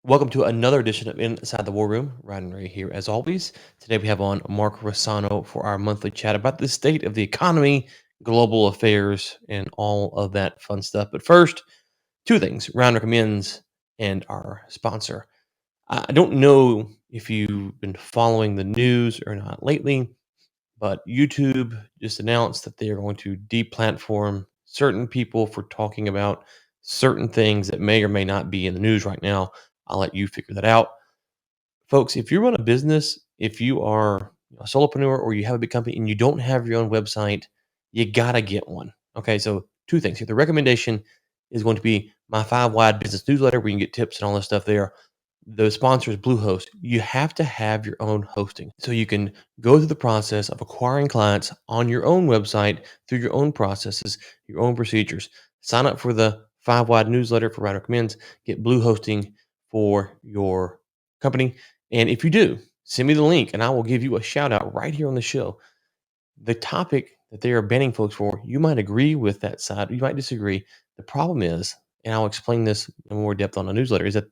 Welcome to another edition of Inside the War Room. Ryan and Ray here, as always. Today we have on Mark Rossano for our monthly chat about the state of the economy, global affairs, and all of that fun stuff. But first, two things: Ryan recommends and our sponsor. I don't know if you've been following the news or not lately, but YouTube just announced that they are going to deplatform certain people for talking about certain things that may or may not be in the news right now. I'll let you figure that out. Folks, if you run a business, if you are a solopreneur or you have a big company and you don't have your own website, you gotta get one. Okay, so two things here. The recommendation is going to be my 5 Wide business newsletter where you can get tips and all this stuff there. The sponsor is Bluehost. You have to have your own hosting so you can go through the process of acquiring clients on your own website through your own processes, your own procedures. Sign up for the 5 Wide newsletter for Ryan Recommends. Get Blue hosting for your company. And if you do, send me the link and I will give you a shout out right here on the show. The topic that they are banning folks for, you might agree with that side, you might disagree. The problem is, and I'll explain this in more depth on the newsletter, is that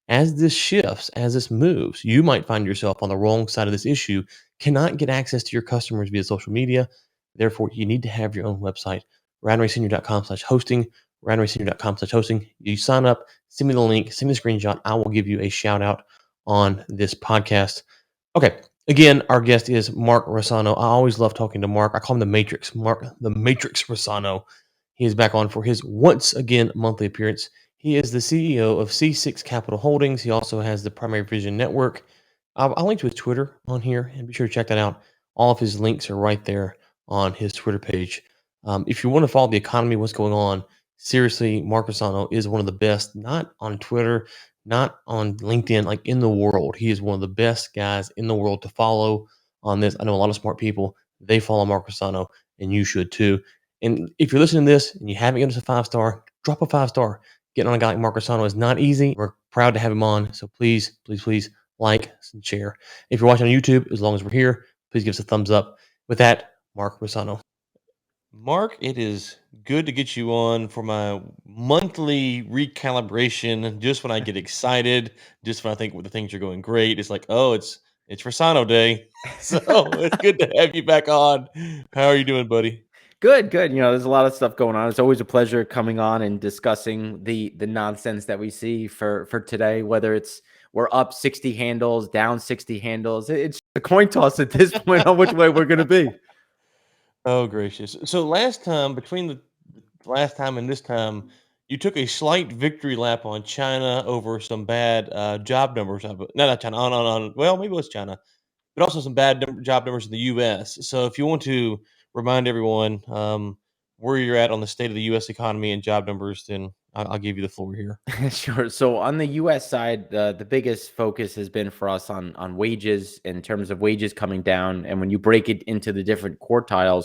as this shifts, as this moves, you might find yourself on the wrong side of this issue, cannot get access to your customers via social media. Therefore, you need to have your own website. RyanRaySenior.com/hosting, RyanRaySenior.com/hosting. You sign up, send me the link, send me the screenshot. I will give you a shout out on this podcast. Okay. Again, our guest is Mark Rossano. I always love talking to Mark. I call him the Matrix. Mark, the Matrix Rossano. He is back on for his once again monthly appearance. He is the CEO of C6 Capital Holdings. He also has the Primary Vision Network. I'll link to his Twitter on here and be sure to check that out. All of his links are right there on his Twitter page. If you want to follow the economy, what's going on, seriously, Mark Rossano is one of the best, not on Twitter, not on LinkedIn, like in the world. He is one of the best guys in the world to follow on this. I know a lot of smart people. They follow Mark Rossano, and you should too. And if you're listening to this and you haven't given us a 5 star, drop a 5 star. Getting on a guy like Mark Rossano is not easy. We're proud to have him on. So please, please, please like and share. If you're watching on YouTube, as long as we're here, please give us a thumbs up. With that, Mark Rossano. Mark, it is good to get you on for my monthly recalibration. Just when I get excited, just when I think the things are going great, it's like, oh, it's Rossano Day. So it's good to have you back on. How are you doing, buddy? Good, good. There's a lot of stuff going on. It's always a pleasure coming on and discussing the nonsense that we see for today. Whether it's we're up 60 handles, down 60 handles, it's a coin toss at this point on which way we're going to be. Oh, gracious. So last time, between the last time and this time, you took a slight victory lap on China over some bad job numbers. No, not China. Oh, no, no. Well, maybe it was China, but also some bad job numbers in the U.S. So if you want to remind everyone where you're at on the state of the U.S. economy and job numbers, then I'll give you the floor here. Sure. So on the U.S. side, the biggest focus has been for us on wages in terms of wages coming down, and when you break it into the different quartiles,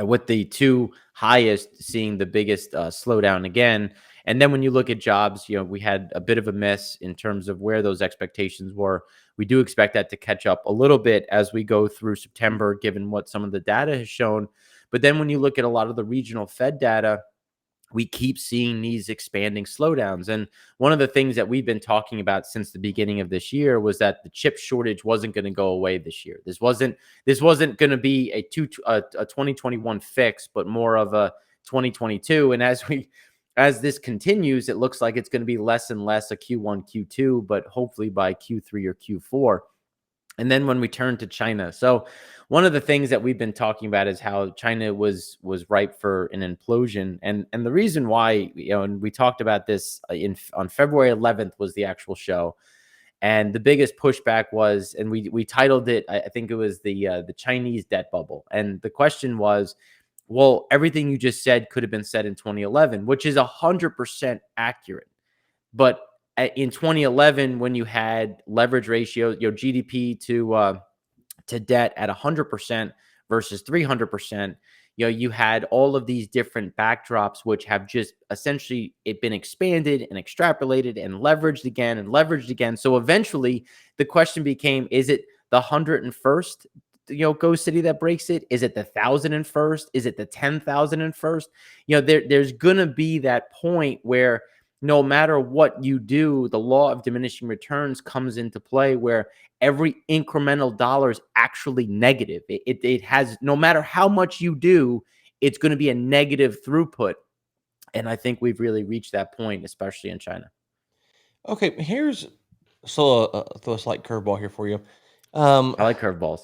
with the two highest seeing the biggest slowdown again. And then when you look at jobs, we had a bit of a miss in terms of where those expectations were. We do expect that to catch up a little bit as we go through September, given what some of the data has shown. But then when you look at a lot of the regional Fed data, we keep seeing these expanding slowdowns. And one of the things that we've been talking about since the beginning of this year was that the chip shortage wasn't going to go away this year. This wasn't going to be a 2021 fix, but more of a 2022. And as this continues, it looks like it's going to be less and less a Q1, Q2, but hopefully by Q3 or Q4. And then when we turn to China, so one of the things that we've been talking about is how China was ripe for an implosion, and the reason why, and we talked about this on February 11th was the actual show, and the biggest pushback was, and we titled it, I think it was the Chinese debt bubble, and the question was, well, everything you just said could have been said in 2011, which is 100% accurate, but in 2011, when you had leverage ratio, GDP to debt at 100% versus 300%, you had all of these different backdrops, which have just essentially been expanded and extrapolated and leveraged again and leveraged again. So eventually the question became, is it the 101st, ghost city that breaks it? Is it the 1,001st? Is it the 10,001st? There's going to be that point where no matter what you do, the law of diminishing returns comes into play where every incremental dollar is actually negative. It has, no matter how much you do, it's going to be a negative throughput. And I think we've really reached that point, especially in China. Okay, here's so throw a slight curveball here for you. Um, I like curveballs.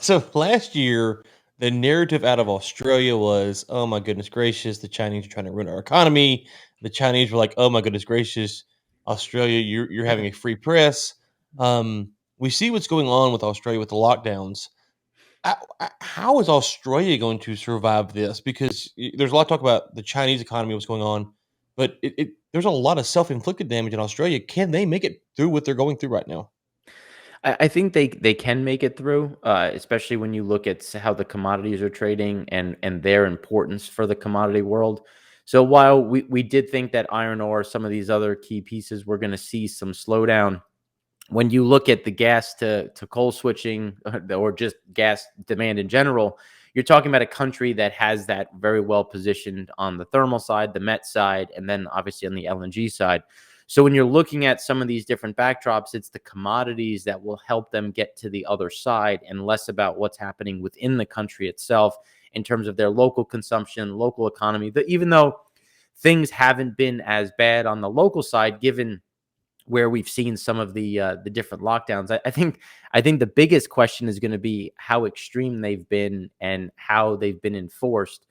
so last year, the narrative out of Australia was, "Oh my goodness gracious, the Chinese are trying to ruin our economy." The Chinese were like, "Oh my goodness gracious, Australia, you're having a free press." We see what's going on with Australia with the lockdowns. How is Australia going to survive this? Because there's a lot of talk about the Chinese economy, what's going on, but there's a lot of self-inflicted damage in Australia. Can they make it through what they're going through right now? I think they can make it through, especially when you look at how the commodities are trading and their importance for the commodity world. So while we did think that iron ore, some of these other key pieces, we're going to see some slowdown, when you look at the gas to coal switching or just gas demand in general, you're talking about a country that has that very well positioned on the thermal side, the met side, and then obviously on the LNG side. So when you're looking at some of these different backdrops, it's the commodities that will help them get to the other side and less about what's happening within the country itself in terms of their local consumption, local economy. Even though things haven't been as bad on the local side, given where we've seen some of the different lockdowns. I think the biggest question is going to be how extreme they've been and how they've been enforced,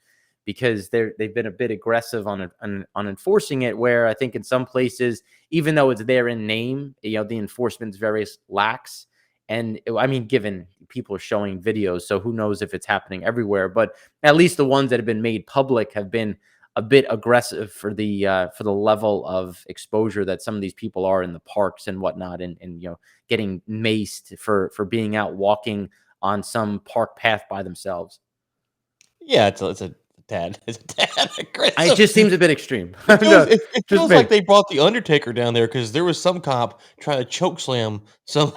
because they've been a bit aggressive on enforcing it. Where I think in some places, even though it's there in name, the enforcement's very lax. And I mean, given people are showing videos, so who knows if it's happening everywhere? But at least the ones that have been made public have been a bit aggressive for the level of exposure that some of these people are in the parks and whatnot, and getting maced for being out walking on some park path by themselves. Yeah, it's a tad it's a tad It aggressive. just seems a bit extreme. It feels No, it just feels like me. they brought the Undertaker down there because there was some cop trying to choke slam some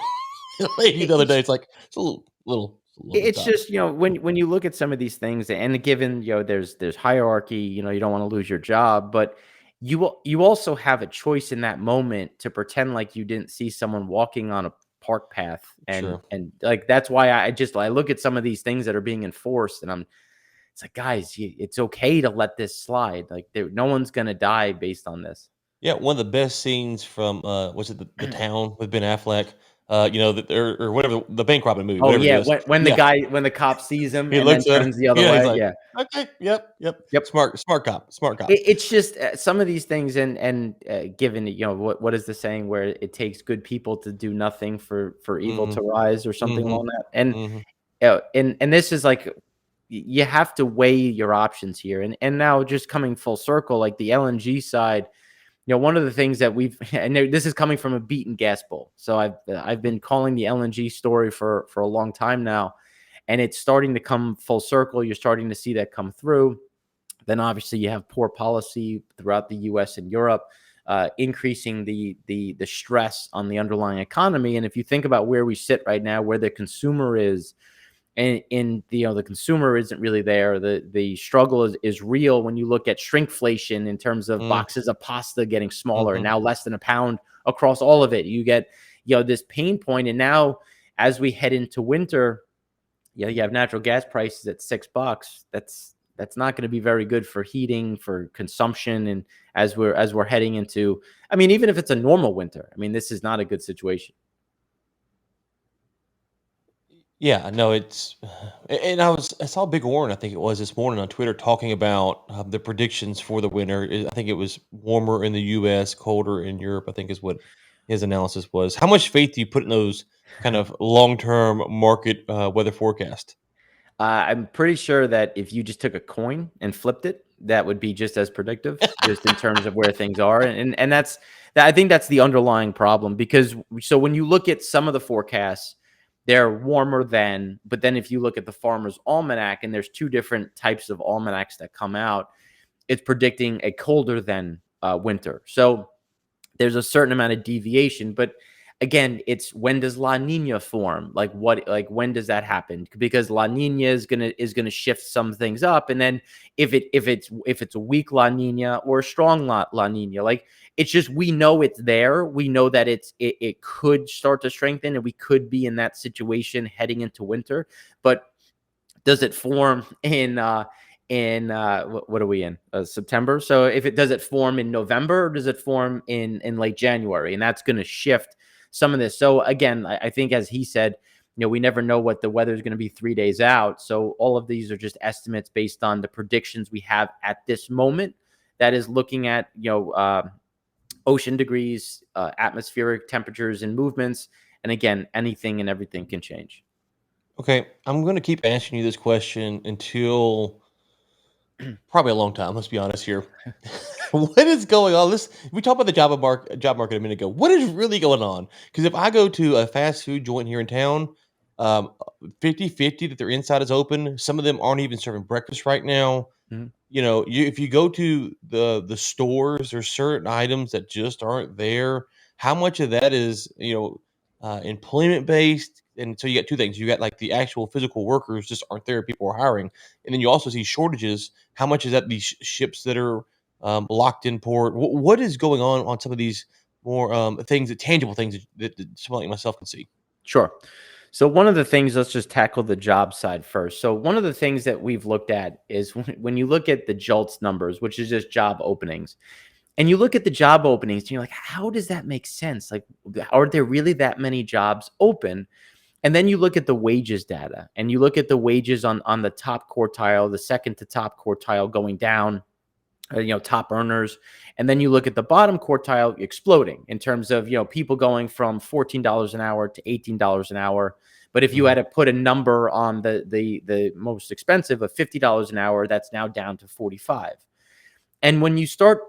lady the other day. It's It's like it's a little it's tough. just, when you look at some of these things, and given, there's hierarchy, you don't want to lose your job, but you also have a choice in that moment to pretend like you didn't see someone walking on a park path. and True. and like, that's why I look at some of these things that are being enforced, and it's like, guys, it's okay to let this slide. Like, no one's gonna die based on this. Yeah, one of the best scenes from, was it The Town with Ben Affleck? Or whatever, the bank robbing movie, Oh whatever it yeah, is. when Yeah, the cop sees him he and then looks at turns the other yeah, he's way. like, Yeah. "Okay, yep, yep, Yep. smart cop, smart cop." It's just, some of these things, and given, what is the saying where it takes good people to do nothing for evil Mhm, to rise, or something mhm, along that. And mhm. and this is like, you have to weigh your options here. And now, just coming full circle, like the LNG side, one of the things that we've and this is coming from a beaten gas bull. So I've been calling the LNG story for a long time now, and it's starting to come full circle. You're starting to see that come through. Then obviously you have poor policy throughout the U.S. and Europe, increasing the stress on the underlying economy. And if you think about where we sit right now, where the consumer is, and the consumer isn't really there. The struggle is real when you look at shrinkflation in terms of Mm, boxes of pasta getting smaller, and mhm. now less than a pound across all of it. You get this pain point, and now as we head into winter, yeah, you have natural gas prices at $6. That's not going to be very good for heating, for consumption, and as we're heading into, I mean, even if it's a normal winter, I mean, this is not a good situation. Yeah, no, and I saw Big Warren, I think it was this morning on Twitter talking about the predictions for the winter. I think it was warmer in the U.S., colder in Europe. I think is what his analysis was. How much faith do you put in those kind of long-term market weather forecast? I'm pretty sure that if you just took a coin and flipped it, that would be just as predictive, just in terms of where things are. And I think that's the underlying problem, because so when you look at some of the forecasts, they're warmer than, but then if you look at the Farmer's Almanac, and there's two different types of almanacs that come out, it's predicting a colder than winter. So there's a certain amount of deviation. But again, it's when does La Nina form? Like when does that happen? Because La Nina is gonna shift some things up, and then if it's a weak La Nina or a strong La Nina, like it's just we know it's there. We know that it could start to strengthen, and we could be in that situation heading into winter. But does it form in what are we in September? So if it does it form in November, or does it form in late January? And that's going to shift some of this. So again, I think as he said, we never know what the weather is going to be 3 days out. So all of these are just estimates based on the predictions we have at this moment. That is looking at ocean degrees, atmospheric temperatures and movements. And again, anything and everything can change. Okay, I'm going to keep asking you this question until probably a long time. Let's be honest here. What is going on? We talked about the job market a minute ago. What is really going on? Because if I go to a fast food joint here in town, 50-50 that their inside is open. Some of them aren't even serving breakfast right now. Mhm. If you go to the stores, there's certain items that just aren't there. How much of that is employment based? And so you got two things. You got like the actual physical workers just aren't there. People are hiring, and then you also see shortages. How much is that these ships that are locked in port? What is going on some of these more things, that tangible things that someone like myself can see? Sure. So one of the things, let's just tackle the job side first. So one of the things that we've looked at is when you look at the JOLTS numbers, which is just job openings, and you look at the job openings, and you're like, how does that make sense? Like, are there really that many jobs open? And then you look at the wages data, and you look at the wages on the top quartile, the second to top quartile going down, top earners. And then you look at the bottom quartile exploding in terms of, people going from $14 an hour to $18 an hour. But if you Mhm. had to put a number on the most expensive of $50 an hour, that's now down to 45. And when you start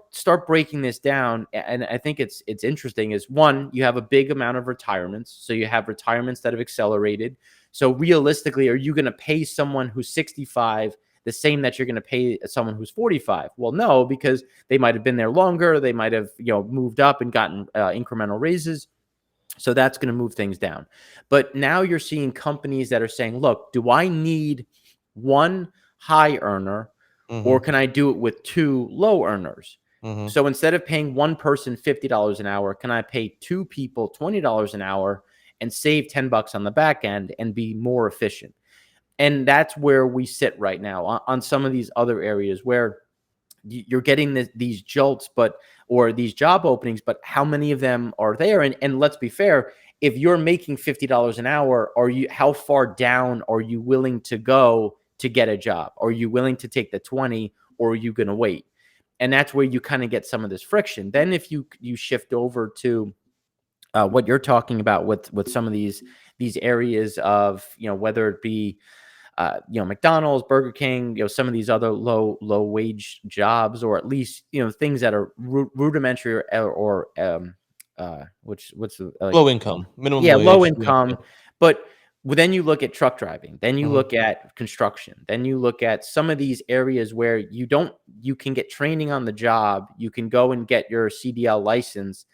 breaking this down, and I think it's interesting, is one, you have a big amount of retirements. So you have retirements that have accelerated. So realistically, are you going to pay someone who's 65 the same that you're going to pay someone who's 45? Well, no, because they might have been there longer. They might have moved up and gotten incremental raises. So that's going to move things down. But now you're seeing companies that are saying, look, do I need one high earner, or Mhm. can I do it with two low earners? Mhm. So instead of paying one person $50 an hour, can I pay two people $20 an hour and save $10 on the back end and be more efficient? And that's where we sit right now on some of these other areas where you're getting these jolts, or these job openings, but how many of them are there? And let's be fair, if you're making $50 an hour, how far down are you willing to go to get a job? Are you willing to take the 20, or are you going to wait? And that's where you kind of get some of this friction. Then if you shift over to what you're talking about with some of these areas of, whether it be McDonald's, Burger King, some of these other low wage jobs, or at least, things that are rudimentary, what's the Low income, minimum yeah, low wage. Yeah. income. But then you look at truck driving, then you Mhm. look at construction, then you look at some of these areas where you can get training on the job, you can go and get your CDL license.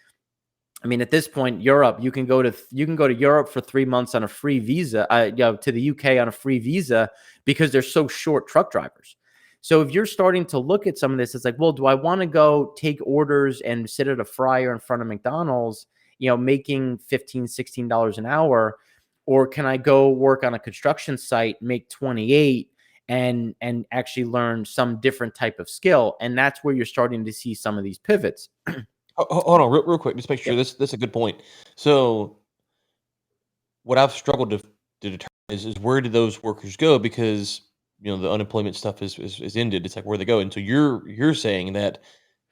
I mean, at this point, Europe, you can go to Europe for 3 months on a free visa, to the UK on a free visa, because they're so short truck drivers. So if you're starting to look at some of this, it's like, well, do I want to go take orders and sit at a fryer in front of McDonald's, making $15, $16 an hour, or can I go work on a construction site, make 28, and actually learn some different type of skill? And that's where you're starting to see some of these pivots. Hold on, real quick, just make sure Yep. this is a good point. So what I've struggled to determine is where do those workers go, because the unemployment stuff is ended. It's like where they go, and so you're saying that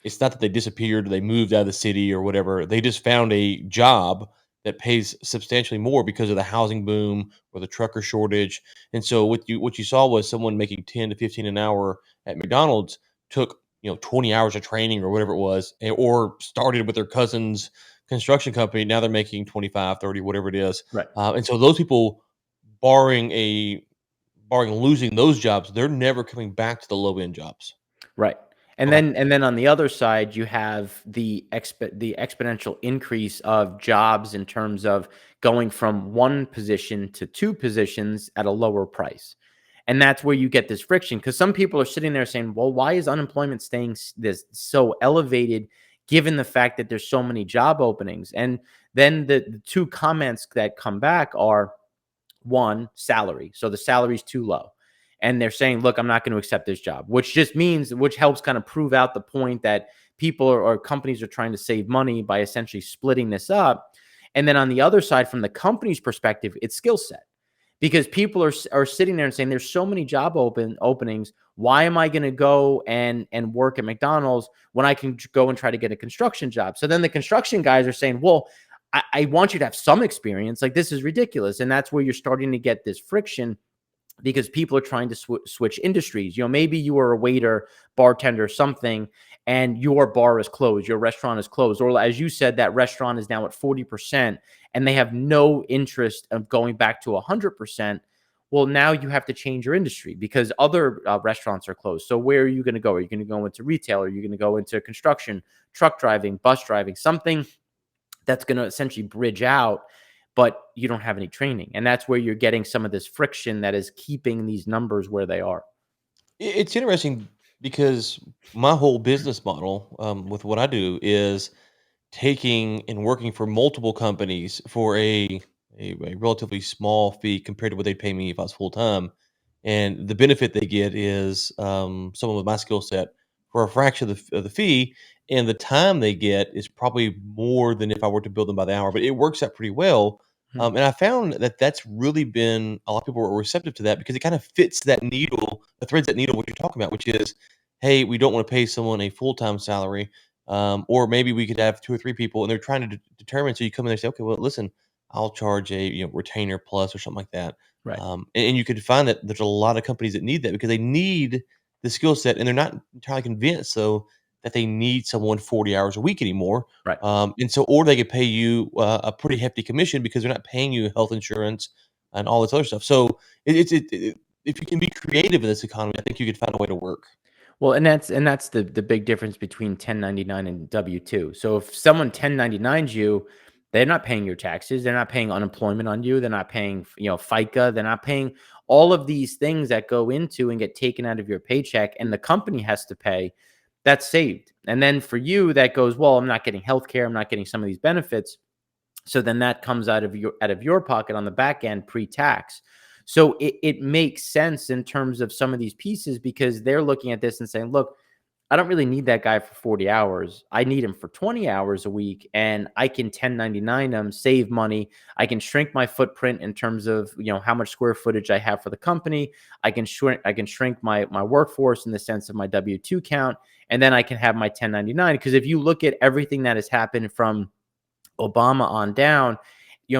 it's not that they disappeared, or they moved out of the city or whatever. They just found a job that pays substantially more because of the housing boom or the trucker shortage. And so what you saw was someone making 10 to 15 an hour at McDonald's took 20 hours of training or whatever it was, or started with their cousin's construction company. Now they're making 25, 30, whatever it is. Right. And so those people, barring a barring losing those jobs, they're never coming back to the low end jobs. Right. And Okay. then on the other side, you have the exponential increase of jobs in terms of going from one position to two positions at a lower price. And that's where you get this friction, because some people are sitting there saying, well, why is unemployment staying this so elevated given the fact that there's so many job openings? And then the two comments that come back are, one, salary. So the salary's too low. And they're saying, look, I'm not going to accept this job, which just means, which helps kind of prove out the point that people or companies are trying to save money by essentially splitting this up. And then on the other side, from the company's perspective, it's skill set, because people are sitting there and saying, there's so many job openings. Why am I going to go and work at McDonald's when I can go and try to get a construction job? So then the construction guys are saying, well, I want you to have some experience. Like, this is ridiculous. And that's where you're starting to get this friction, because people are trying to switch industries. Maybe you are a waiter, bartender, something, and your bar is closed, your restaurant is closed, or as you said, that restaurant is now at 40%, and they have no interest of going back to 100%. Well, now you have to change your industry because other restaurants are closed. So where are you going to go? Are you going to go into retail? Are you going to go into construction, truck driving, bus driving, something that's going to essentially bridge out, but you don't have any training? And that's where you're getting some of this friction that is keeping these numbers where they are. It's interesting because my whole business model, with what I do, is taking and working for multiple companies for a relatively small fee compared to what they'd pay me if I was full time. And the benefit they get is someone with my skill set for a fraction of the fee, and the time they get is probably more than if I were to bill them by the hour. But it works out pretty well. Mhm. And I found that that's really been a lot of people were receptive to that because it kind of fits that needle, threads that needle, what you're talking about, which is, hey, we don't want to pay someone a full time salary, or maybe we could have 2 or 3 people, and they're trying to determine. So you come in there and say, "Okay, well, listen, I'll charge a, retainer plus or something like that." Right. And you could find that there's a lot of companies that need that because they need the skill set, and they're not entirely convinced, so that they need someone 40 hours a week anymore. Right. And so or they could pay you, a pretty hefty commission because they're not paying you health insurance and all this other stuff. So if you can be creative in this economy, I think you could find a way to work. Well, and that's the big difference between 1099 and W-2. So if someone 1099s you, they're not paying your taxes, they're not paying unemployment on you, they're not paying, FICA, they're not paying all of these things that go into and get taken out of your paycheck, and the company has to pay. That's saved. And then for you, that goes, well, I'm not getting healthcare, I'm not getting some of these benefits. So then that comes out of your pocket on the back end pre-tax. So it makes sense in terms of some of these pieces, because they're looking at this and saying, look, I don't really need that guy for 40 hours. I need him for 20 hours a week, and I can 1099 him, save money. I can shrink my footprint in terms of, how much square footage I have for the company. I can shrink my workforce in the sense of my W-2 count, and then I can have my 1099. Because if you look at everything that has happened from Obama on down,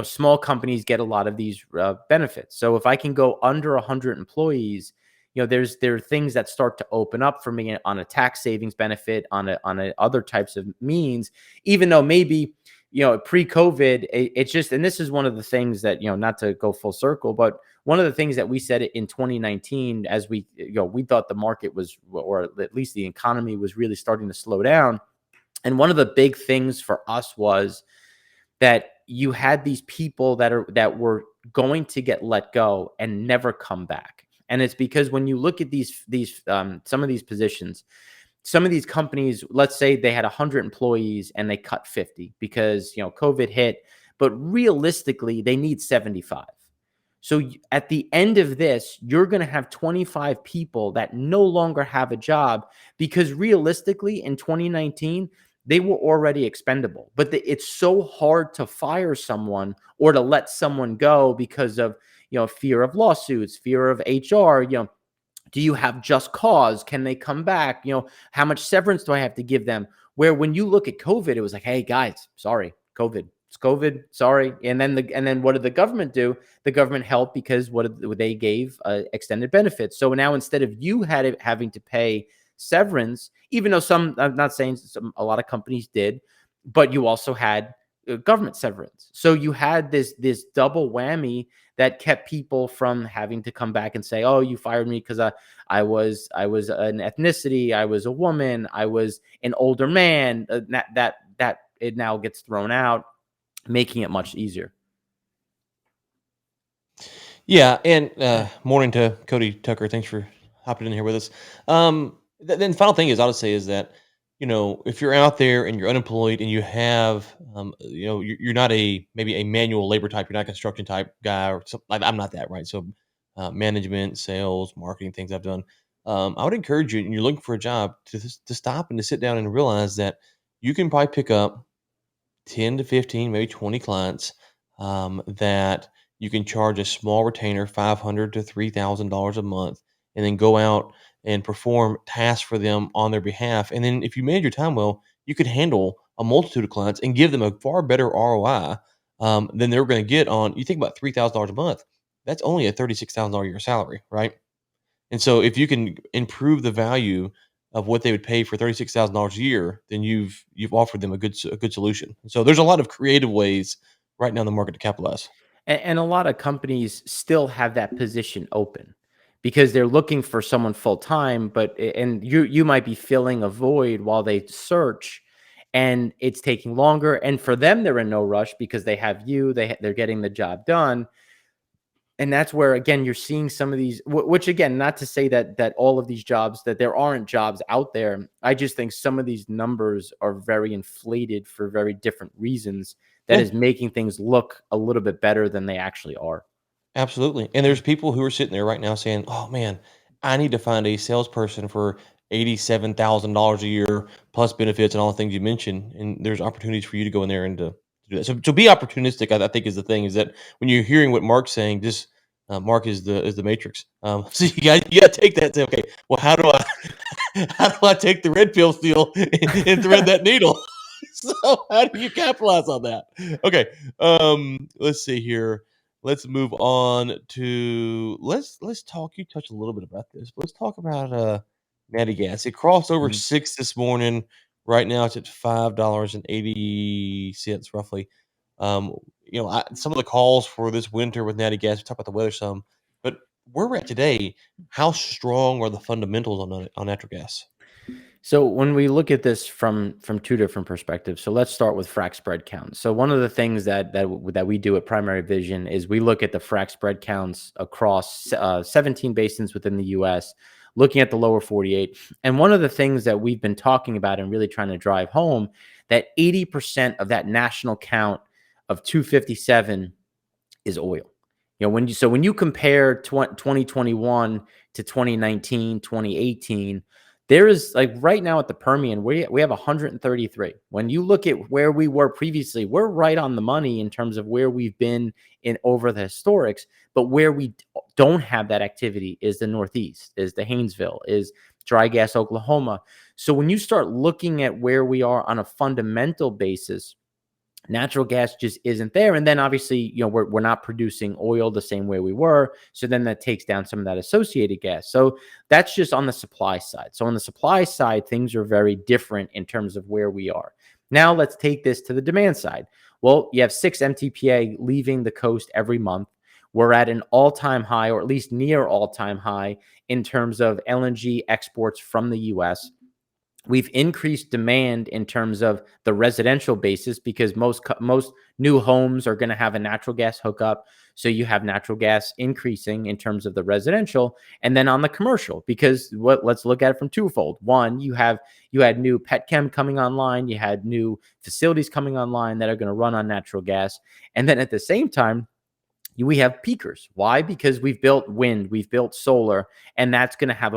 small companies get a lot of these benefits. So if I can go under 100 employees, there are things that start to open up for me on a tax savings benefit, on a other types of means. Even though maybe, pre-COVID, it's just, and this is one of the things that, not to go full circle, but one of the things that we said in 2019, as we thought the market was, or at least the economy was really starting to slow down. And one of the big things for us was that you had these people that were going to get let go and never come back. And it's because when you look at these some of these positions, some of these companies, let's say they had 100 employees and they cut 50 because COVID hit, but realistically they need 75. So at the end of this, you're going to have 25 people that no longer have a job, because realistically in 2019, they were already expendable. But it's so hard to fire someone or to let someone go because of, fear of lawsuits, fear of HR, do you have just cause? Can they come back? How much severance do I have to give them? Where when you look at COVID, it was like, hey guys, sorry, COVID. It's COVID. Sorry. And then what did the government do? The government helped because they gave extended benefits. So now instead of you having to pay severance, even though some, I'm not saying a lot of companies did, but you also had government severance. So you had this double whammy that kept people from having to come back and say, "Oh, you fired me because I was an ethnicity, I was a woman, I was an older man." That it now gets thrown out, making it much easier. Yeah, and morning to Cody Tucker. Thanks for hopping in here with us. Then final thing is, I would say is that if you're out there and you're unemployed and you have you're not a maybe a manual labor type, you're not a construction type guy or something. I'm not that, right? So management, sales, marketing, things I've done. I would encourage you, and you're looking for a job, to stop and to sit down and realize that you can probably pick up 10 to 15, maybe 20 clients that you can charge a small retainer, $500 to $3,000 a month, and then go out and perform tasks for them on their behalf. And then if you manage your time well, you could handle a multitude of clients and give them a far better ROI than they're going to get on. You think about $3,000 a month, that's only a $36,000 a year salary, right? And so if you can improve the value of what they would pay for $36,000 a year, then you've offered them a good solution. So there's a lot of creative ways right now in the market to capitalize. And a lot of companies still have that position open because they're looking for someone full time, and you might be filling a void while they search, and it's taking longer. And for them, they're in no rush because they have you. They're getting the job done. And that's where, again, you're seeing some of these, which, again, not to say that all of these jobs, that there aren't jobs out there. I just think some of these numbers are very inflated for very different reasons, that Yeah, is making things look a little bit better than they actually are. absolutely. And there's people who are sitting there right now saying, "Oh man, I need to find a salesperson for $87,000 a year plus benefits and all the things you mentioned." And there's opportunities for you to go in there and to do that. So to be opportunistic, I think is the thing. Is that when you're hearing what Mark's saying, just Mark is the Matrix. So you got to take that and say, okay, well, how do I how do I take the red pill still and thread that needle? So how do you capitalize on that? Okay, let's see here. Let's move on to let's talk. You touched a little bit about this. Let's talk about natty gas. It crossed over Mhm. 6 this morning. Right now it's at $5.80 roughly. Some of the calls for this winter with natty gas. We talk about the weather some, but where we're at today, how strong are the fundamentals on natural gas? So when we look at this from two different perspectives, so let's start with frac spread counts. So one of the things that we do at Primary Vision is we look at the frac spread counts across 17 basins within the U.S., looking at the lower 48. And one of the things that we've been talking about and really trying to drive home, that 80% of that national count of 257 is oil. When you compare 2021 to 2019, 2018, there is, like, right now at the Permian, we have 133. When you look at where we were previously, we're right on the money in terms of where we've been in over the historics. But where we don't have that activity is the Northeast, is the Haynesville, is dry gas Oklahoma. So when you start looking at where we are on a fundamental basis, natural gas just isn't there. And then obviously, we're not producing oil the same way we were. So then that takes down some of that associated gas. So that's just on the supply side. So on the supply side, things are very different in terms of where we are. Now let's take this to the demand side. Well, you have 6 MTPA leaving the coast every month. We're at an all-time high, or at least near all-time high, in terms of LNG exports from the US. We've increased demand in terms of the residential basis because most new homes are going to have a natural gas hookup. So you have natural gas increasing in terms of the residential, and then on the commercial, because let's look at it from twofold. One, you had new petchem coming online, you had new facilities coming online that are going to run on natural gas, and then at the same time, we have peakers. Why? Because we've built wind, we've built solar, and that's going to have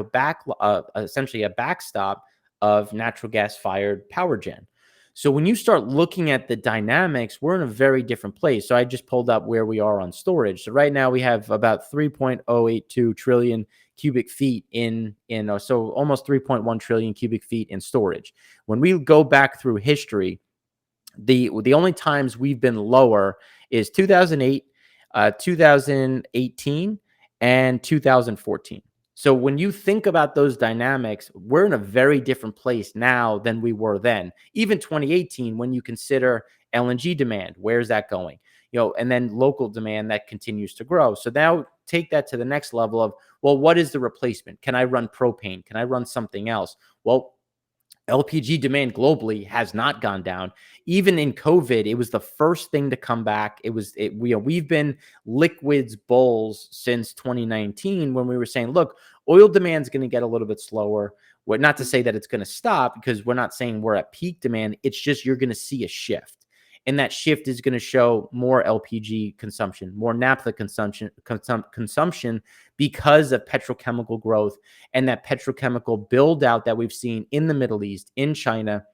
essentially a backstop of natural gas fired power gen. So when you start looking at the dynamics, we're in a very different place. So I just pulled up where we are on storage. So right now we have about 3.082 trillion cubic feet so almost 3.1 trillion cubic feet in storage. When we go back through history, the only times we've been lower is 2008, 2018, and 2014. So when you think about those dynamics, we're in a very different place now than we were then. Even 2018, when you consider LNG demand, where's that going? And then local demand that continues to grow. So now take that to the next level of, well, what is the replacement? Can I run propane? Can I run something else? Well, LPG demand globally has not gone down. Even in COVID, it was the first thing to come back. We've been liquids bulls since 2019 when we were saying, look, oil demand is going to get a little bit slower. Not to say that it's going to stop, because we're not saying we're at peak demand. It's just you're going to see a shift. And that shift is going to show more LPG consumption, more naphtha consumption, because of petrochemical growth and that petrochemical build out that we've seen in the Middle East, in China.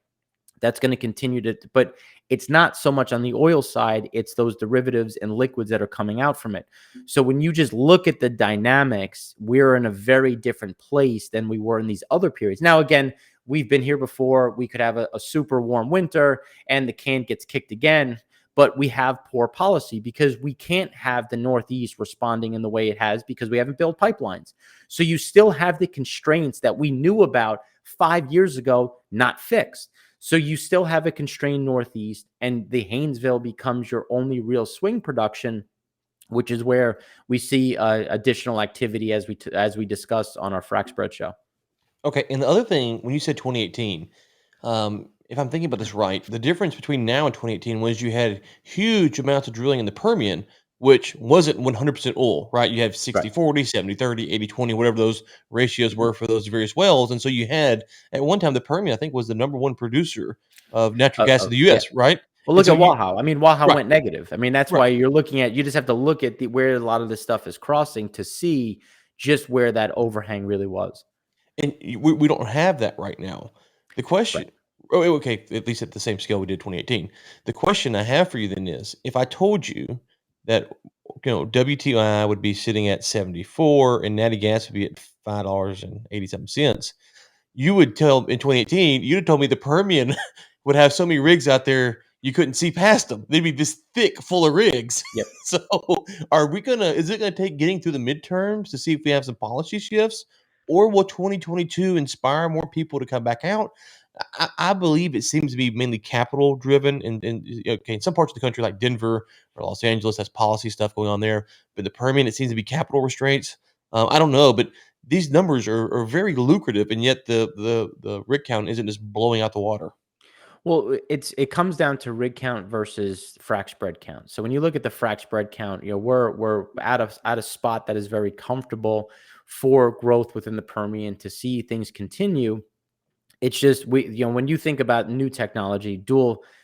That's going to continue to, but it's not so much on the oil side. It's those derivatives and liquids that are coming out from it. So when you just look at the dynamics, we're in a very different place than we were in these other periods. Now, again, we've been here before. We could have a super warm winter and the can gets kicked again, but we have poor policy because we can't have the Northeast responding in the way it has because we haven't built pipelines. So you still have the constraints that we knew about 5 years ago, not fixed. So you still have a constrained Northeast, and the Haynesville becomes your only real swing production, which is where we see additional activity as we discussed on our frac spread show. Okay, and the other thing, when you said 2018, if I'm thinking about this right, the difference between now and 2018 was you had huge amounts of drilling in the Permian, which wasn't 100% oil, right? You have Right. 60/40, 70/30, 80/20, whatever those ratios were for those various wells. And so you had, at one time, the Permian, I think, was the number one producer of natural gas in the Yeah. US, right? Well, And look so at you, Waha. I mean, Waha right, went negative. I mean, that's right. why you just have to look at where a lot of this stuff is crossing to see just where that overhang really was. And we don't have that right now. The Right. question, okay, at least at the same scale we did 2018. The question I have for you then is, if I told you that, WTI would be sitting at 74 and natty gas would be at $5.87, you would tell in 2018, you'd have told me the Permian would have so many rigs out there you couldn't see past them. They'd be this thick, full of rigs. Yep. So, is it gonna take getting through the midterms to see if we have some policy shifts, or will 2022 inspire more people to come back out? I believe it seems to be mainly capital driven, and okay, in some parts of the country like Denver or Los Angeles has policy stuff going on there, but the Permian, it seems to be capital restraints. I don't know, but these numbers are very lucrative, and yet the rig count isn't just blowing out the water. Well, it comes down to rig count versus frac spread count. So when you look at the frac spread count, we're at a spot that is very comfortable for growth within the Permian to see things continue. It's just when you think about new technology,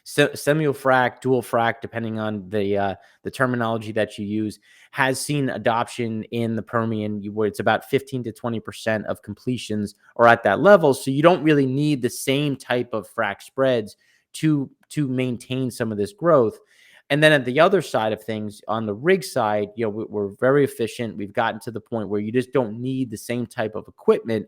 semi-frac, dual frac, depending on the terminology that you use, has seen adoption in the Permian, where it's about 15 to 20% of completions are at that level. So you don't really need the same type of frac spreads to maintain some of this growth. And then at the other side of things, on the rig side, we're very efficient. We've gotten to the point where you just don't need the same type of equipment.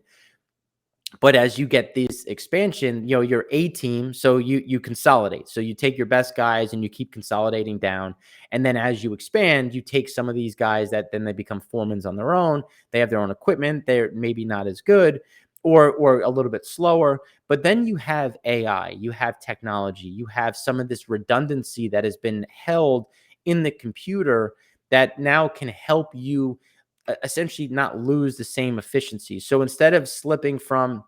But as you get this expansion, your A team, so you consolidate. So you take your best guys and you keep consolidating down. And then as you expand, you take some of these guys that then they become foremans on their own. They have their own equipment. They're maybe not as good or a little bit slower. But then you have AI, you have technology, you have some of this redundancy that has been held in the computer that now can help you essentially not lose the same efficiency. So instead of slipping from,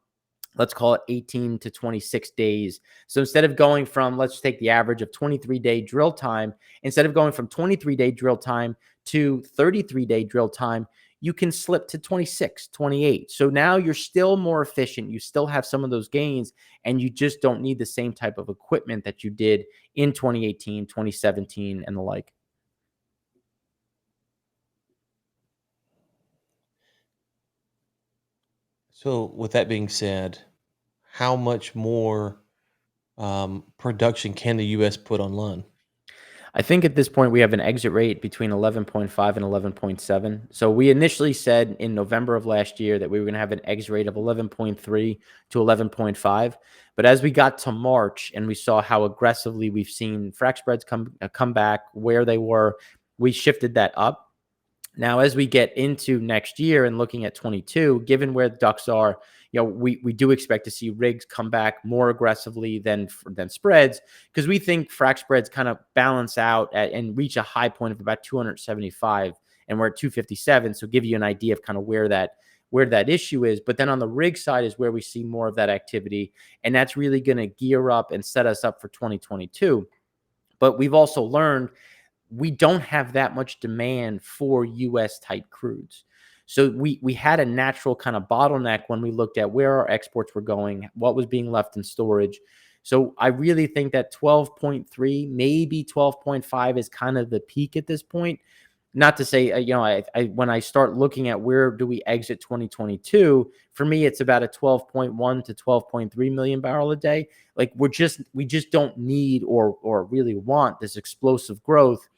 let's call it 18 to 26 days. So instead of going from, let's take the average of 23-day drill time, instead of going from 23-day drill time to 33-day drill time, you can slip to 26, 28. So now you're still more efficient. You still have some of those gains, and you just don't need the same type of equipment that you did in 2018, 2017, and the like. So, with that being said, how much more production can the U.S. put online? I think at this point we have an exit rate between 11.5 and 11.7. So we initially said in November of last year that we were going to have an exit rate of 11.3 to 11.5. But as we got to March and we saw how aggressively we've seen frac spreads come back where they were, we shifted that up. Now, as we get into next year and looking at 22, given where the ducks are, we do expect to see rigs come back more aggressively than spreads, because we think frac spreads kind of balance out and reach a high point of about 275, and we're at 257. So give you an idea of kind of where that issue is. But then on the rig side is where we see more of that activity, and that's really going to gear up and set us up for 2022. But we've also learned we don't have that much demand for US type crudes. So we had a natural kind of bottleneck when we looked at where our exports were going, what was being left in storage. So I really think that 12.3, maybe 12.5 is kind of the peak at this point. Not to say, when I start looking at where do we exit 2022, for me, it's about a 12.1 to 12.3 million barrel a day. Like we just don't need or really want this explosive growth.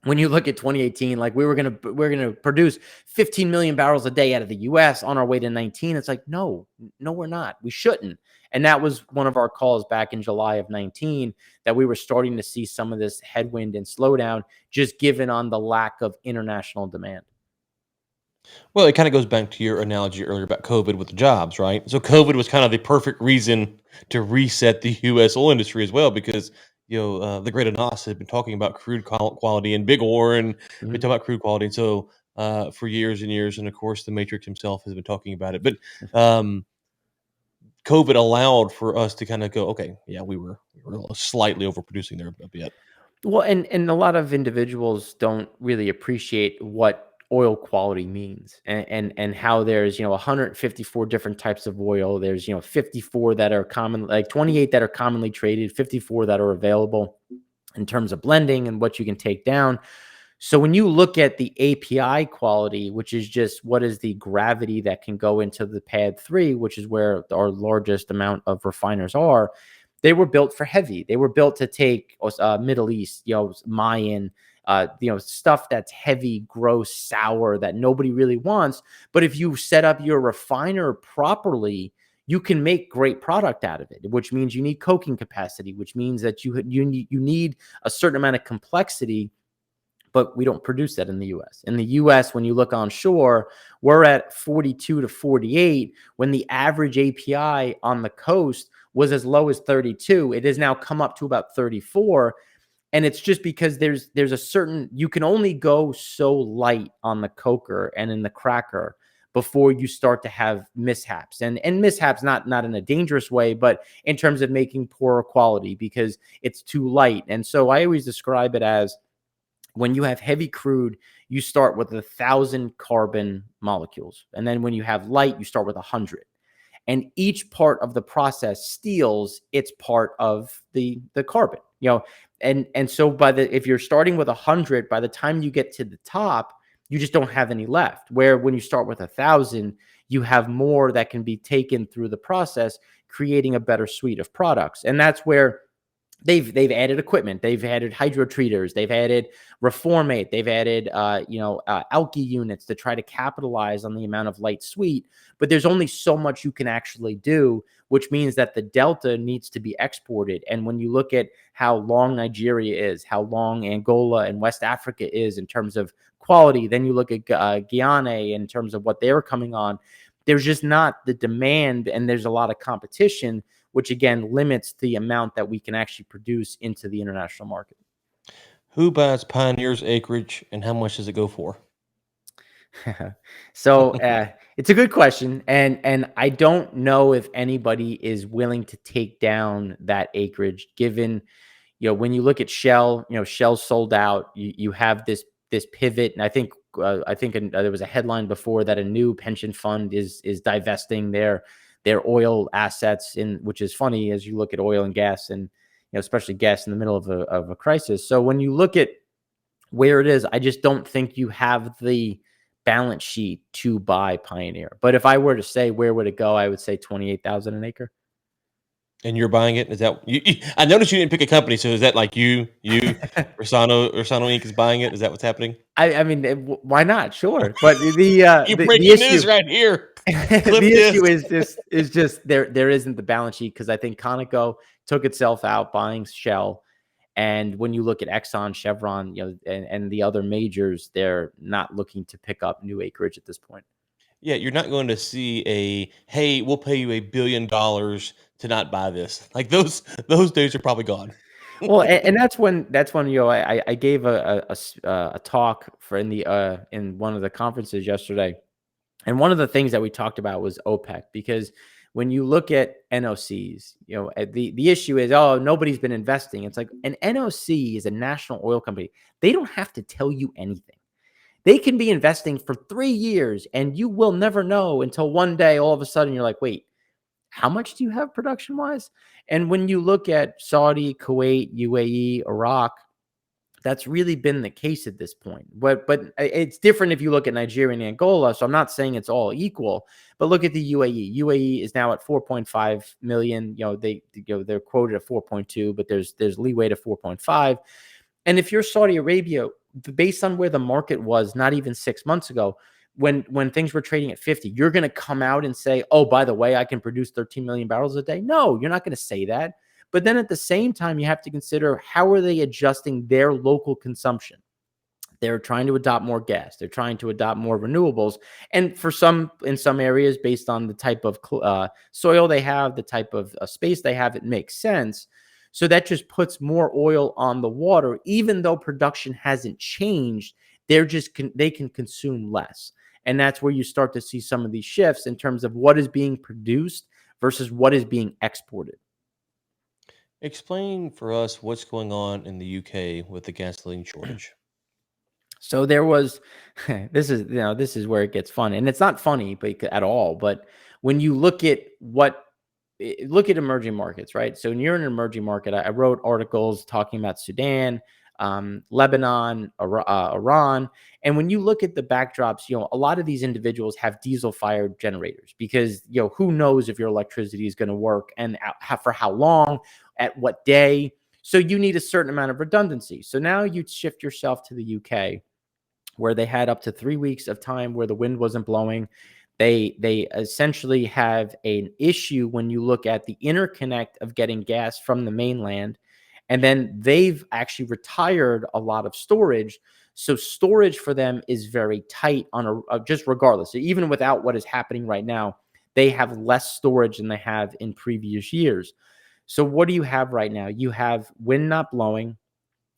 When you look at 2018, like we're gonna produce 15 million barrels a day out of the U.S. on our way to 19. It's like no, we're not. We shouldn't. And that was one of our calls back in July of 19, that we were starting to see some of this headwind and slowdown, just given on the lack of international demand. Well, it kind of goes back to your analogy earlier about COVID with the jobs, right? So COVID was kind of the perfect reason to reset the U.S. oil industry as well, because the great Anas had been talking about quality and big oil, and been talking about crude quality, and so for years and years, and of course the Matrix himself has been talking about it. But COVID allowed for us to kind of go, okay, yeah, we were slightly overproducing there a bit. Well, and a lot of individuals don't really appreciate what oil quality means, and how there's 154 different types of oil. There's 54 that are common, like 28 that are commonly traded, 54 that are available in terms of blending and what you can take down. So when you look at the API quality, which is just what is the gravity that can go into the pad 3, which is where our largest amount of refiners are, they were built for heavy. They were built to take Middle East, Mayan, stuff that's heavy, gross, sour that nobody really wants. But if you set up your refiner properly, you can make great product out of it, which means you need coking capacity, which means that you need a certain amount of complexity. But we don't produce that in the U.S. In the U.S., when you look onshore, we're at 42 to 48, when the average API on the coast was as low as 32. It has now come up to about 34. And it's just because there's a certain, you can only go so light on the coker and in the cracker before you start to have mishaps, and mishaps not in a dangerous way, but in terms of making poorer quality because it's too light. And so I always describe it as, when you have heavy crude, you start with 1,000 carbon molecules. And then when you have light, you start with 100. And each part of the process steals its part of the carbon, and so if you're starting with 100, by the time you get to the top, you just don't have any left. Where when you start with 1,000, you have more that can be taken through the process, creating a better suite of products. And that's where they've added equipment, they've added hydrotreaters, they've added reformate, they've added alky units to try to capitalize on the amount of light sweet. But there's only so much you can actually do, which means that the delta needs to be exported. And when you look at how long Nigeria is, how long Angola and West Africa is in terms of quality, then you look at Guyana in terms of what they're coming on, there's just not the demand, and there's a lot of competition, which again limits the amount that we can actually produce into the international market. Who buys Pioneer's acreage, and how much does it go for? So it's a good question, and I don't know if anybody is willing to take down that acreage, given when you look at Shell, Shell sold out. You have this pivot, and I think there was a headline before that a new pension fund is divesting their oil assets, which is funny as you look at oil and gas, and especially gas in the middle of a crisis. So when you look at where it is, I just don't think you have the balance sheet to buy Pioneer. But if I were to say where would it go, I would say 28,000 an acre. And you're buying it? Is that I noticed you didn't pick a company, so is that like you, Rossano Inc. is buying it? Is that what's happening? I mean, why not? Sure, but You the breaking issue news right here. Clip the this. issue is just there isn't the balance sheet, because I think Conoco took itself out buying Shell. And when you look at Exxon, Chevron, and the other majors, they're not looking to pick up new acreage at this point. Yeah, you're not going to see a, "Hey, we'll pay you $1 billion to not buy this." Like, those days are probably gone. Well, and that's when I gave a talk for in one of the conferences yesterday, and one of the things that we talked about was OPEC, because when you look at NOCs, the issue is, oh, nobody's been investing. It's like an NOC is a national oil company. They don't have to tell you anything. They can be investing for 3 years, and you will never know until one day, all of a sudden, you're like, wait, how much do you have production wise? And when you look at Saudi, Kuwait, UAE, Iraq, that's really been the case at this point. But it's different if you look at Nigeria and Angola. So I'm not saying it's all equal, but look at the UAE. UAE is now at 4.5 million. They're quoted at 4.2, but there's leeway to 4.5. And if you're Saudi Arabia, based on where the market was not even 6 months ago, when things were trading at 50, you're going to come out and say, oh, by the way, I can produce 13 million barrels a day. No, you're not going to say that. But then at the same time, you have to consider, how are they adjusting their local consumption? They're trying to adopt more gas. They're trying to adopt more renewables. And in some areas, based on the type of soil they have, the type of space they have, it makes sense. So that just puts more oil on the water, even though production hasn't changed. They can consume less. And that's where you start to see some of these shifts in terms of what is being produced versus what is being exported. Explain for us what's going on in the UK with the gasoline shortage. So there was this is where it gets fun, and it's not funny at all. But when you look at emerging markets, right? So when you're in an emerging market, I wrote articles talking about Sudan, Lebanon, Iran, and when you look at the backdrops, a lot of these individuals have diesel-fired generators, because who knows if your electricity is going to work, and for how long, at what day. So you need a certain amount of redundancy. So now you shift yourself to the UK, where they had up to 3 weeks of time where the wind wasn't blowing. They essentially have an issue when you look at the interconnect of getting gas from the mainland. And then they've actually retired a lot of storage. So storage for them is very tight just regardless. So even without what is happening right now, they have less storage than they have in previous years. So what do you have right now? You have wind not blowing,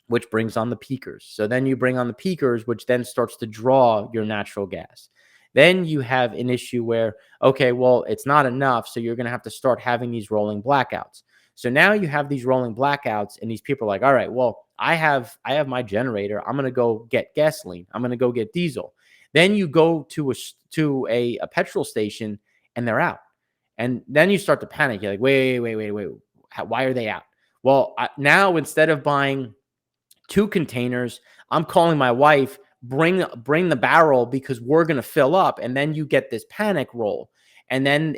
which brings on the peakers. So then you bring on the peakers, which then starts to draw your natural gas. Then you have an issue where, okay, well, it's not enough. So you're going to have to start having these rolling blackouts. So now you have these rolling blackouts, and these people are like, all right, well, I have my generator. I'm going to go get gasoline. I'm going to go get diesel. Then you go to a petrol station, and they're out. And then you start to panic. You're like, wait. Why are they out? Well, now instead of buying 2 containers, I'm calling my wife, bring the barrel, because we're going to fill up. And then you get this panic roll, and then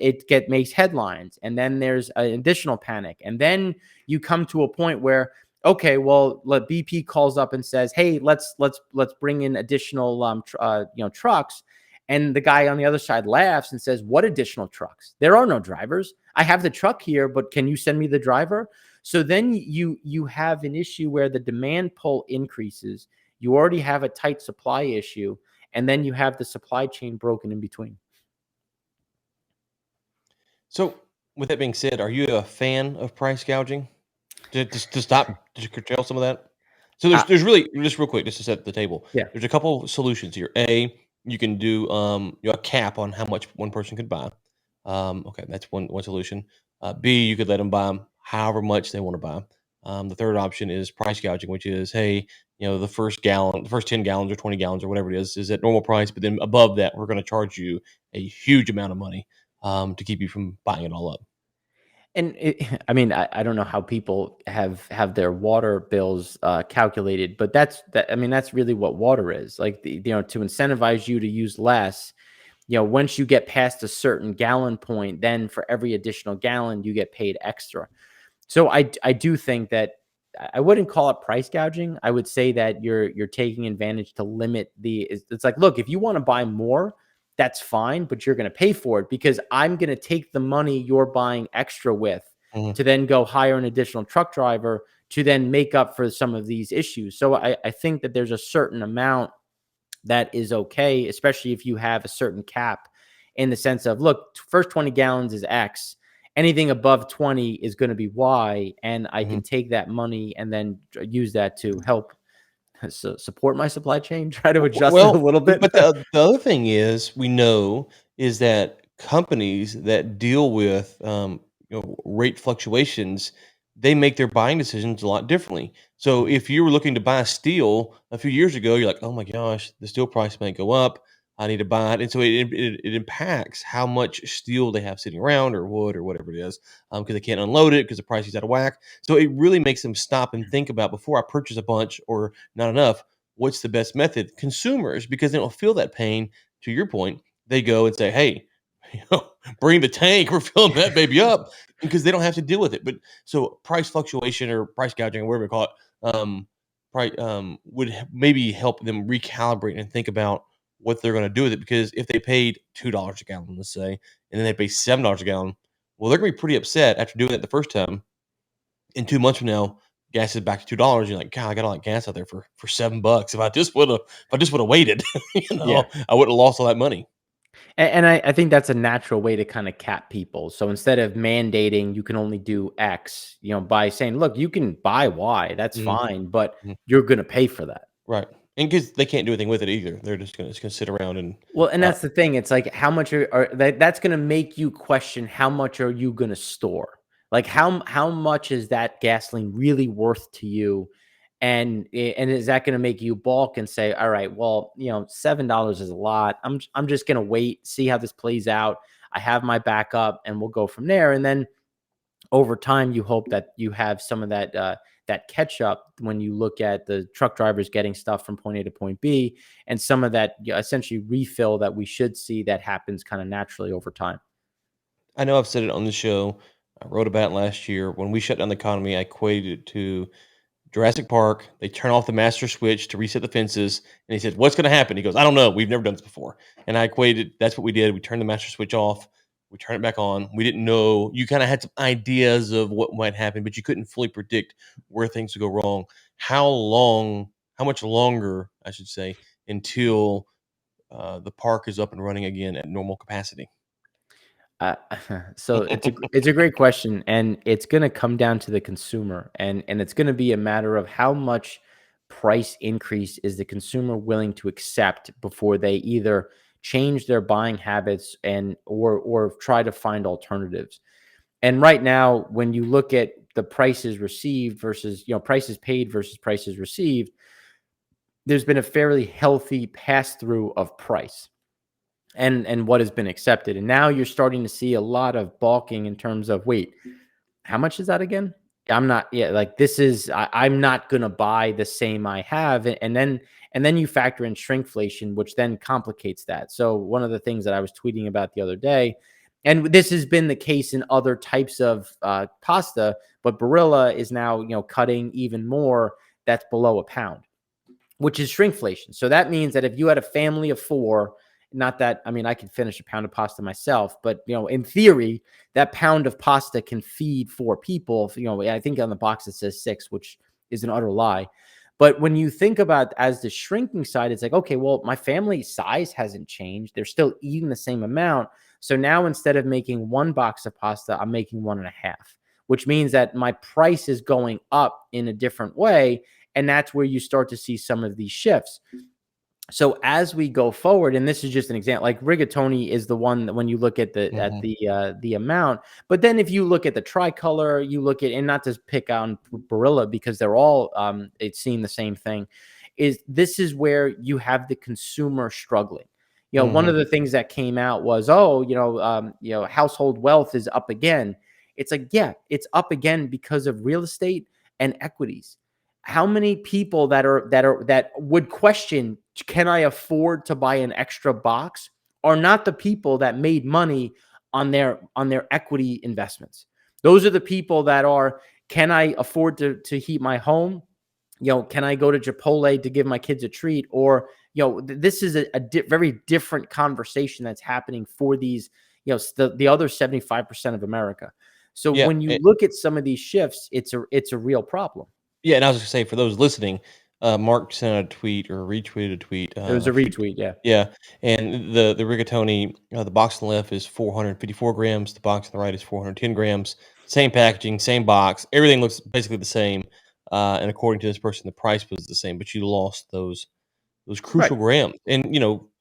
makes headlines, and then there's an additional panic. And then you come to a point where, okay, well, BP calls up and says, hey, let's bring in additional trucks. And the guy on the other side laughs and says, what additional trucks? There are no drivers. I have the truck here, but can you send me the driver? So then you have an issue where the demand pull increases. You already have a tight supply issue, and then you have the supply chain broken in between. So, with that being said, are you a fan of price gouging? To stop, to curtail some of that? So Uh, there's really, just real quick, just to set the table. yeah. There's a couple solutions here. A, you can do a cap on how much one person could buy. Okay, that's one solution. B, you could let them buy however much they want to buy. The third option is price gouging, which is, hey, the first gallon, the first 10 gallons or 20 gallons or whatever it is at normal price, but then above that, we're going to charge you a huge amount of money to keep you from buying it all up. And I mean, I don't know how people have their water bills calculated, but I mean, that's really what water is. Like, to incentivize you to use less. Once you get past a certain gallon point, then for every additional gallon, you get paid extra. So I do think that I wouldn't call it price gouging. I would say that you're taking advantage to limit it's like, look, if you want to buy more, that's fine, but you're going to pay for it, because I'm going to take the money you're buying extra with Mhm. to then go hire an additional truck driver to then make up for some of these issues. So I think that there's a certain amount that is okay, especially if you have a certain cap. in the sense of, look, first 20 gallons is X. Anything above 20 is going to be Y, and I can Mhm. take that money and then use that to help support my supply chain, try to adjust it a Well, little bit. but the other thing is we know is that companies that deal with, rate fluctuations, they make their buying decisions a lot differently. So if you were looking to buy steel a few years ago, you're like, "Oh my gosh, the steel price might go up. I need to buy it." And so it impacts how much steel they have sitting around or wood or whatever it is, because they can't unload it because the price is out of whack. So it really makes them stop and think about before I purchase a bunch or not enough, what's the best method? Consumers, because they don't feel that pain. To your point, they go and say, "Hey, bring the tank. We're filling that baby up," because they don't have to deal with it. But so price fluctuation or price gouging, or whatever we call it, would maybe help them recalibrate and think about what they're going to do with it. Because if they paid $2 a gallon, let's say, and then they pay $7 a gallon, well, they're going to be pretty upset after doing it the first time. In 2 months from now, gas is back to $2. You're like, "God, I got all that gas out there for $7. If I just woulda waited, Yeah. I wouldn't have lost all that money." And I think that's a natural way to kind of cap people. So instead of mandating you can only do X, by saying, look, you can buy Y, that's Mhm, fine, but mhm, you're going to pay for that. right, and because they can't do anything with it either. They're just gonna sit around and, Well, and uh that's the thing. It's like how much that's going to make you question how much are you going to store? Like how much is that gasoline really worth to you? And is that going to make you balk and say, all right, well, $7 is a lot. I'm just going to wait, see how this plays out. I have my backup, and we'll go from there. And then over time, you hope that you have some of that catch up when you look at the truck drivers getting stuff from point A to point B, and some of that essentially refill that we should see that happens kind of naturally over time. I know I've said it on the show. I wrote about it last year. When we shut down the economy, I equated it to Jurassic Park. They turn off the master switch to reset the fences, and he said, "What's going to happen?" He goes, "I don't know. We've never done this before." And I equated. That's what we did. We turned the master switch off. We turned it back on. We didn't know. You kind of had some ideas of what might happen, but you couldn't fully predict where things would go wrong. How long? How much longer, I should say, until the park is up and running again at normal capacity? Uh, so it's a great question, and it's going to come down to the consumer, and it's going to be a matter of how much price increase is the consumer willing to accept before they either change their buying habits and or try to find alternatives. And right now, when you look at the prices received versus prices paid versus prices received, there's been a fairly healthy pass through of price and what has been accepted. And now you're starting to see a lot of balking in terms of, wait, how much is that again? I'm not, yeah, like this is, I'm not going to buy the same I have. And then you factor in shrinkflation, which then complicates that. So one of the things that I was tweeting about the other day, and this has been the case in other types of pasta, but Barilla is now, cutting even more that's below a pound, which is shrinkflation. So that means that if you had a family of four, not that, I mean, I could finish a pound of pasta myself, but in theory, that pound of pasta can feed four people. I think on the box it says six, which is an utter lie. But when you think about as the shrinking side, it's like, okay, well, my family size hasn't changed. They're still eating the same amount. So now instead of making one box of pasta, I'm making one and a half, which means that my price is going up in a different way. And that's where you start to see some of these shifts. So as we go forward, and this is just an example, like rigatoni is the one that when you look at Mhm. the amount, but then if you look at the tricolor, you look at, and not to pick on Barilla because they're all it's seeing the same thing, is this is where you have the consumer struggling. One of Mhm. the things that came out was, oh, household wealth is up again. It's like, yeah, it's up again because of real estate and equities. How many people that would question, can I afford to buy an extra box, are not the people that made money on their equity investments. Those are the people that are, can I afford to heat my home? Can I go to Chipotle to give my kids a treat? Or this is a very different conversation that's happening for these, the other 75% of America. So Yeah, when you look at some of these shifts, it's a real problem. yeah, and I was gonna say for those listening, Mark sent out a tweet or retweeted a tweet. It was I a forget. retweet, yeah. Yeah, and the rigatoni, the box on the left is 454 grams. The box on the right is 410 grams. Same packaging, same box. Everything looks basically the same. And according to this person, the price was the same, but you lost those Right, crucial grams. And,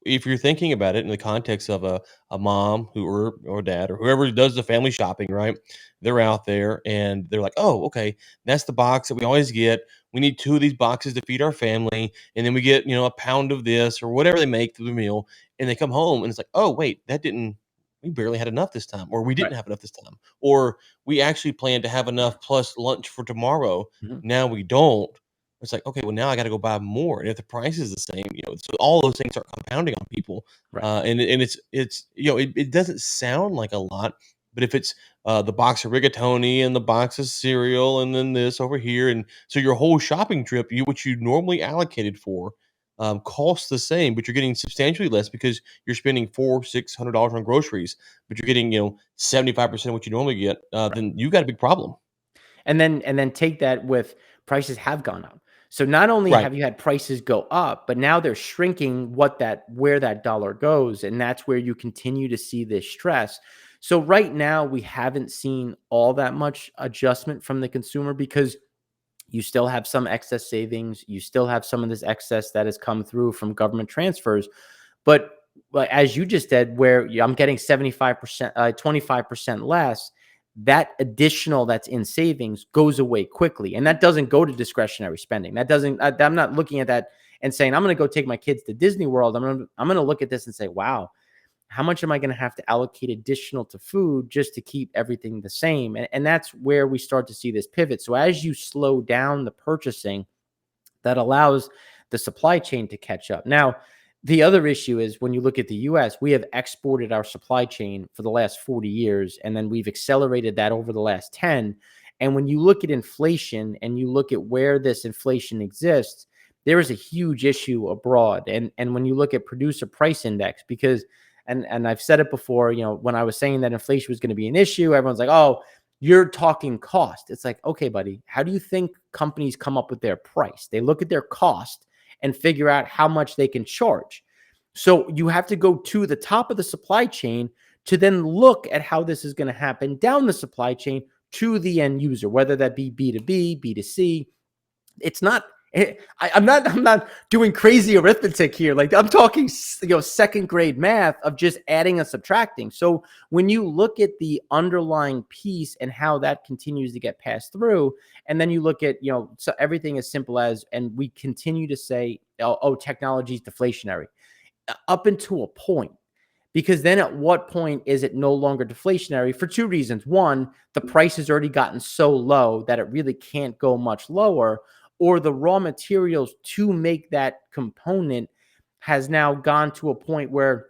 if you're thinking about it in the context of a mom who or dad or whoever does the family shopping, right? They're out there and they're like, oh, okay, that's the box that we always get. We need 2 of these boxes to feed our family. And then we get, a pound of this or whatever they make through the meal. And they come home and it's like, oh, wait, we barely had enough this time, or we right. didn't have enough this time, or we actually planned to have enough plus lunch for tomorrow. Mhm. Now we don't. It's like, okay, well, now I gotta go buy more, and if the price is the same, so all those things start compounding on people, Right. and it's it doesn't sound like a lot, but if it's, the box of rigatoni and the box of cereal and then this over here, and so your whole shopping trip, which you normally allocated for, costs the same, but you're getting substantially less because you're spending $600 on groceries, but you're getting, 75% of what you normally get, then you got a big problem. And then take that with prices have gone up. So not only Right. have you had prices go up, but now they're shrinking where that dollar goes, and that's where you continue to see this stress. So right now we haven't seen all that much adjustment from the consumer because you still have some excess savings, you still have some of this excess that has come through from government transfers, but as you just said, where I'm getting 75%, 25% less, that additional that's in savings goes away quickly. And that doesn't go to discretionary spending. That doesn't, I'm not looking at that and saying, I'm going to go take my kids to Disney World. I'm going to look at this and say, wow, how much am I going to have to allocate additional to food just to keep everything the same? And that's where we start to see this pivot. So as you slow down the purchasing, that allows the supply chain to catch up. Now, the other issue is when you look at the US, we have exported our supply chain for the last 40 years, and then we've accelerated that over the last 10. And when you look at inflation and you look at where this inflation exists, there is a huge issue abroad. And when you look at producer price index, because and I've said it before, when I was saying that inflation was going to be an issue, everyone's like, oh, you're talking cost. It's like, okay, buddy, how do you think companies come up with their price? They look at their cost and figure out how much they can charge. So you have to go to the top of the supply chain to then look at how this is going to happen down the supply chain to the end user, whether that be B2B, B2C. It's not I'm not doing crazy arithmetic here. Like I'm talking, second grade math of just adding and subtracting. So when you look at the underlying piece and how that continues to get passed through, and then you look at, so everything as simple as, and we continue to say, oh, technology is deflationary up until a point. Because then at what point is it no longer deflationary? For two reasons. One, the price has already gotten so low that it really can't go much lower, or the raw materials to make that component has now gone to a point where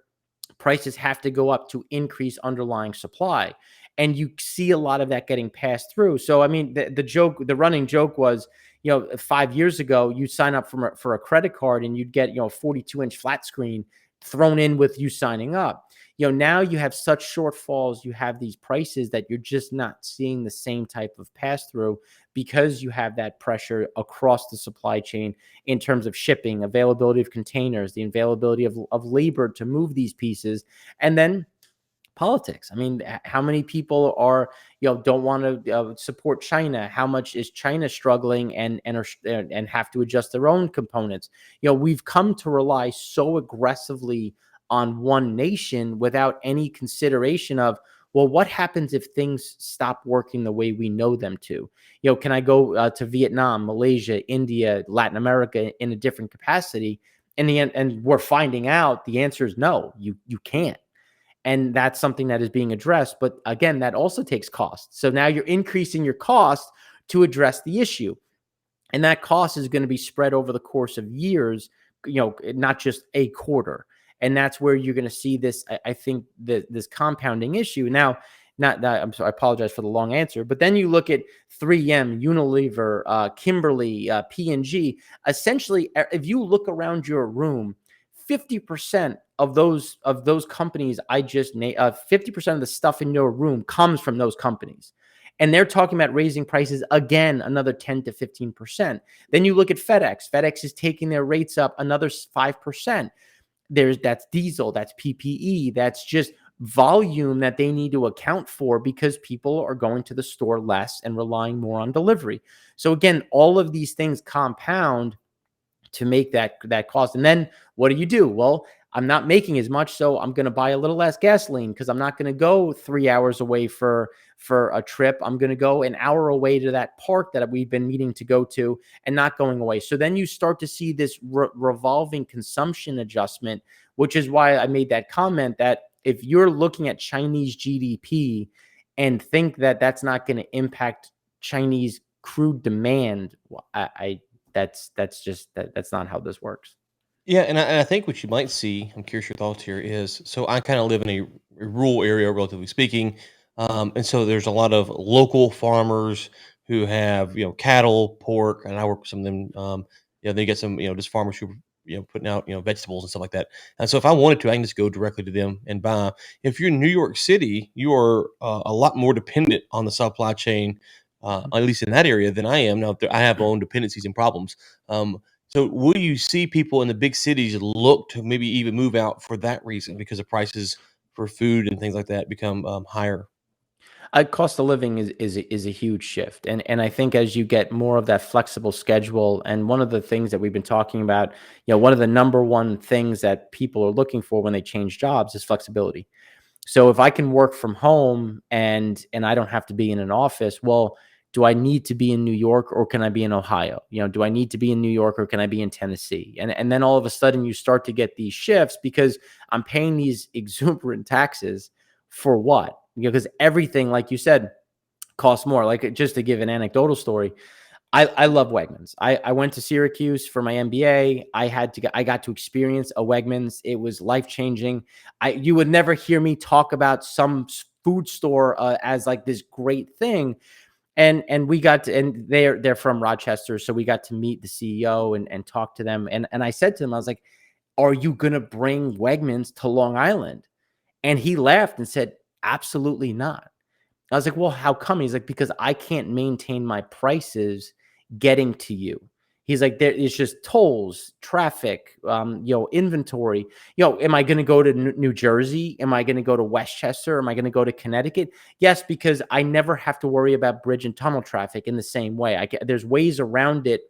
prices have to go up to increase underlying supply. And you see a lot of that getting passed through. So, I mean, the running joke was, 5 years ago, you sign up for a credit card and you'd get, a 42-inch flat screen thrown in with you signing up. Now you have such shortfalls, you have these prices that you're just not seeing the same type of pass through because you have that pressure across the supply chain in terms of shipping, availability of containers, the availability of labor to move these pieces, and then politics. I mean, how many people don't want to support China? How much is China struggling and have to adjust their own components? We've come to rely so aggressively on one nation without any consideration of, well, what happens if things stop working the way we know them to? Can I go to Vietnam, Malaysia, India, Latin America in a different capacity? In the end, and we're finding out the answer is no, you can't. And that's something that is being addressed. But again, that also takes cost. So now you're increasing your cost to address the issue. And that cost is going to be spread over the course of years, not just a quarter. And that's where you're going to see this, I think, this compounding issue. Now, not that I'm sorry, I apologize for the long answer, but then you look at 3M, Unilever, Kimberly, P&G. Essentially, if you look around your room, 50% of those companies I just named, 50% of the stuff in your room comes from those companies. And they're talking about raising prices again, another 10 to 15%. Then you look at FedEx. FedEx is taking their rates up another 5%. That's diesel, that's PPE, that's just volume that they need to account for because people are going to the store less and relying more on delivery. So again, all of these things compound to make that cost. And then what do? Well, I'm not making as much, so I'm going to buy a little less gasoline because I'm not going to go 3 hours away for a trip. I'm going to go an hour away to that park that we've been meeting to go to and not going away. So then you start to see this revolving consumption adjustment, which is why I made that comment that if you're looking at Chinese GDP and think that that's not going to impact Chinese crude demand, that's that's not how this works. Yeah, and I think what you might see, I'm curious your thoughts here, is so I kind of live in a rural area, relatively speaking, and so there's a lot of local farmers who have cattle, pork, and I work with some of them. They get some just farmers who putting out vegetables and stuff like that. And so if I wanted to, I can just go directly to them and buy. If you're in New York City, you are a lot more dependent on the supply chain, at least in that area, than I am. Now, I have my own dependencies and problems. So will you see people in the big cities look to maybe even move out for that reason because the prices for food and things like that become higher? Cost of living is a huge shift, and I think as you get more of that flexible schedule, and one of the things that we've been talking about, one of the number one things that people are looking for when they change jobs is flexibility. So if I can work from home and I don't have to be in an office, well, do I need to be in New York or can I be in Ohio? Do I need to be in New York or can I be in Tennessee? And then all of a sudden you start to get these shifts because I'm paying these exuberant taxes for what? Because everything, like you said, costs more. Like just to give an anecdotal story, I love Wegmans. I went to Syracuse for my MBA. I got to experience a Wegmans. It was life changing. You would never hear me talk about some food store as like this great thing. And we got to, and they're from Rochester, so we got to meet the CEO and talk to them. And I said to him, I was like, "Are you gonna bring Wegmans to Long Island?" And he laughed and said, "Absolutely not." I was like, "Well, how come?" He's like, "Because I can't maintain my prices getting to you." He's like, "There is just tolls, traffic, inventory. Am I going to go to New Jersey? Am I going to go to Westchester? Am I going to go to Connecticut?" Yes, because I never have to worry about bridge and tunnel traffic in the same way. There's ways around it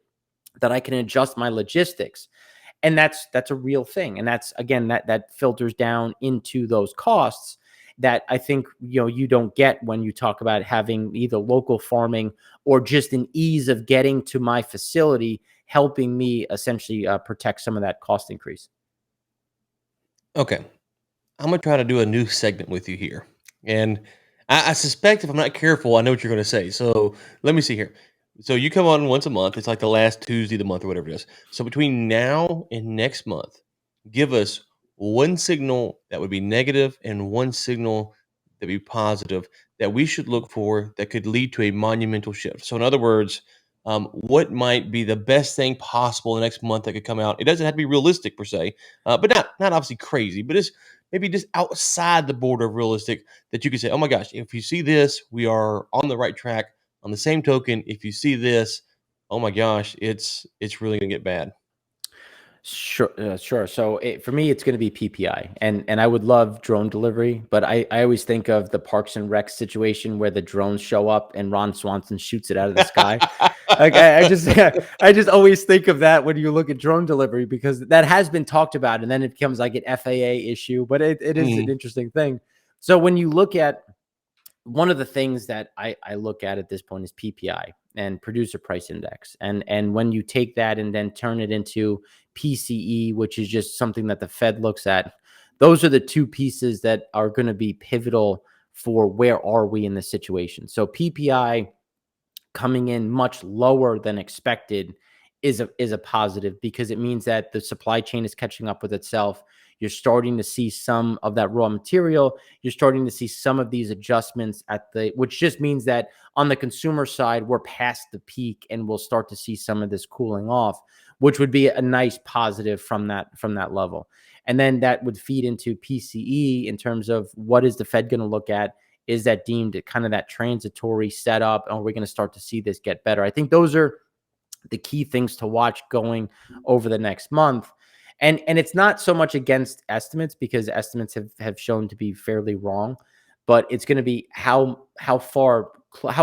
that I can adjust my logistics, and that's a real thing. And that's again that filters down into those costs that I think you don't get when you talk about having either local farming or just an ease of getting to my facility, helping me essentially protect some of that cost increase. Okay, I'm gonna try to do a new segment with you here, and I suspect if I'm not careful, I know what you're gonna say. So let me see here. So you come on once a month. It's like the last Tuesday of the month or whatever it is. So between now and next month, give us one signal that would be negative and one signal that would be positive that we should look for that could lead to a monumental shift. So in other words, what might be the best thing possible in the next month that could come out? It doesn't have to be realistic per se, but not obviously crazy, but it's maybe just outside the border of realistic that you could say, oh my gosh, if you see this, we are on the right track. On the same token, if you see this, oh my gosh, it's really gonna get bad. Sure, sure. So for me, it's going to be PPI, and I would love drone delivery, but I always think of the Parks and Rec situation where the drones show up and Ron Swanson shoots it out of the sky. Like I just I just always think of that when you look at drone delivery because that has been talked about, and then it becomes like an FAA issue, but it is an Mhm. interesting thing. So when you look at one of the things that I look at this point is PPI and producer price index. And when you take that and then turn it into PCE, which is just something that the Fed looks at, those are the two pieces that are going to be pivotal for where are we in this situation. So PPI coming in much lower than expected is a positive because it means that the supply chain is catching up with itself. You're starting to see some of that raw material. You're starting to see some of these adjustments which just means that on the consumer side, we're past the peak and we'll start to see some of this cooling off, which would be a nice positive from that level. And then that would feed into PCE in terms of what is the Fed going to look at is that deemed kind of that transitory setup, and we're going to start to see this get better? I think those are the key things to watch going over the next month. And it's not so much against estimates, because estimates have shown to be fairly wrong, but it's going to be how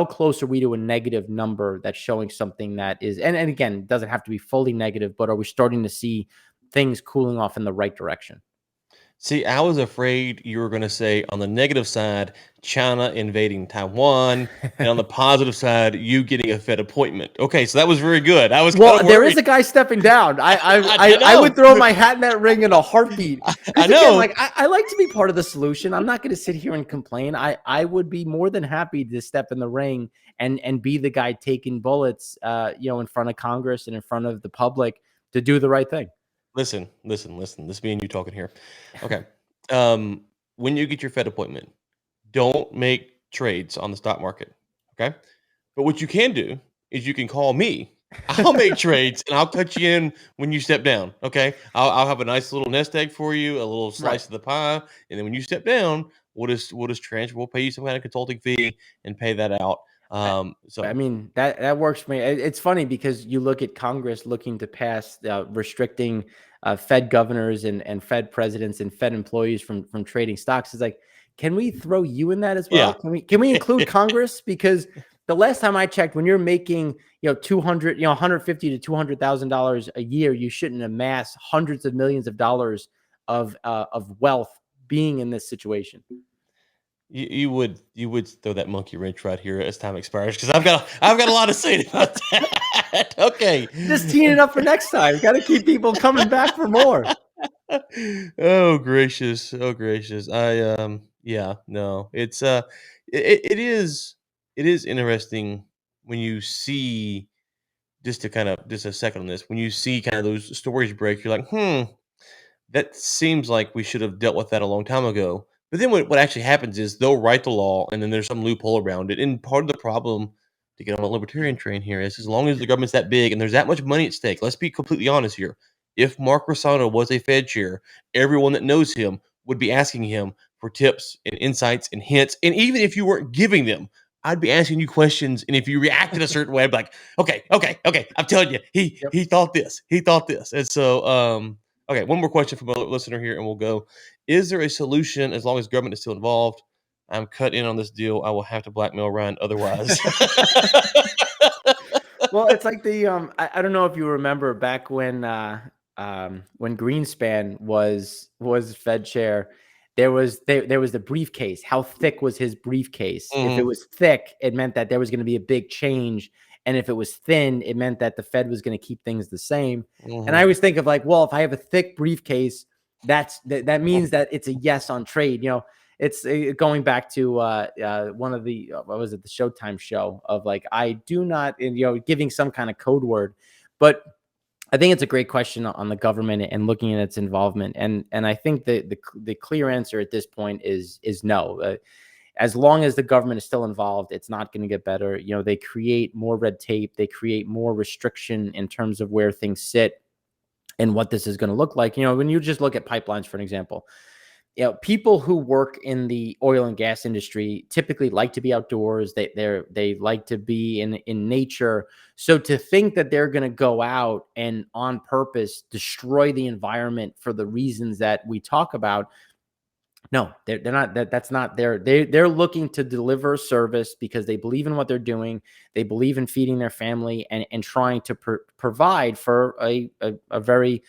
close are we to a negative number that's showing something that is, and again, it doesn't have to be fully negative, but are we starting to see things cooling off in the right direction? See, I was afraid you were going to say on the negative side, China invading Taiwan, and on the positive side, you getting a Fed appointment. Okay, so that was very good. I was kind Well, of there is worried. a guy stepping down. I I know. would throw my hat in that ring in a heartbeat. I Because again, know. like I like to be part of the solution. I'm not going to sit here and complain. I would be more than happy to step in the ring and be the guy taking bullets, in front of Congress and in front of the public to do the right thing. Listen, listen, listen. This is me and you talking here. Okay. Um, when you get your Fed appointment, don't make trades on the stock market. Okay. But what you can do is you can call me. I'll make trades and I'll cut you in when you step down. Okay. I'll have a nice little nest egg for you, a little Right. slice of the pie. And then when you step down, we'll pay you some kind of consulting fee and pay that out. I So mean, that works for me. It's funny because you look at Congress looking to pass restricting Fed governors and Fed presidents and Fed employees from trading stocks. It's like, can we throw you in that as well? yeah. Can we include Congress? Because the last time I checked, when you're making 200, 150 to $200,000 a year, you shouldn't amass hundreds of millions of dollars of wealth being in this situation. You would throw that monkey wrench right here as time expires because I've got a lot to say about that. Okay. Just teeing it up for next time. Got to keep people coming back for more. Oh gracious, oh gracious. Yeah, no. It is interesting when you see just a second on this, when you see kind of those stories break, you're like, that seems like we should have dealt with that a long time ago. But then what actually happens is they'll write the law and then there's some loophole around it. And part of the problem to get on a libertarian train here is as long as the government's that big and there's that much money at stake, let's be completely honest here. If Mark Rossano was a Fed chair, everyone that knows him would be asking him for tips and insights and hints. And even if you weren't giving them, I'd be asking you questions. And if you reacted a certain way, I'd be like, okay, okay, okay. I'm telling you, he Yep. he thought this. He thought this. And so okay, one more question from a listener here, and we'll go. Is there a solution as long as government is still involved? I'm cut in on this deal. I will have to blackmail Ryan otherwise. Well, it's like I don't know if you remember back when Greenspan was Fed chair, there was the briefcase. How thick was his briefcase? If it Mhm, was thick, it meant that there was going to be a big change, and if it was thin, it meant that the Fed was going to keep things the same. And I mhm. always think of like, well, if I have a thick briefcase, that means that it's a yes on trade. It's going back to one of the what was it, the Showtime show of like, I do not, and giving some kind of code word. But I think it's a great question on the government and looking at its involvement, and I think the clear answer at this point is no. As long as the government is still involved, it's not going to get better. They create more red tape, they create more restriction in terms of where things sit and what this is going to look like. When you just look at pipelines, for an example, people who work in the oil and gas industry typically like to be outdoors. They like to be in nature. So to think that they're going to go out and on purpose destroy the environment for the reasons that we talk about, no, they're not. That's not their. They're looking to deliver service because they believe in what they're doing. They believe in feeding their family and trying to provide for a very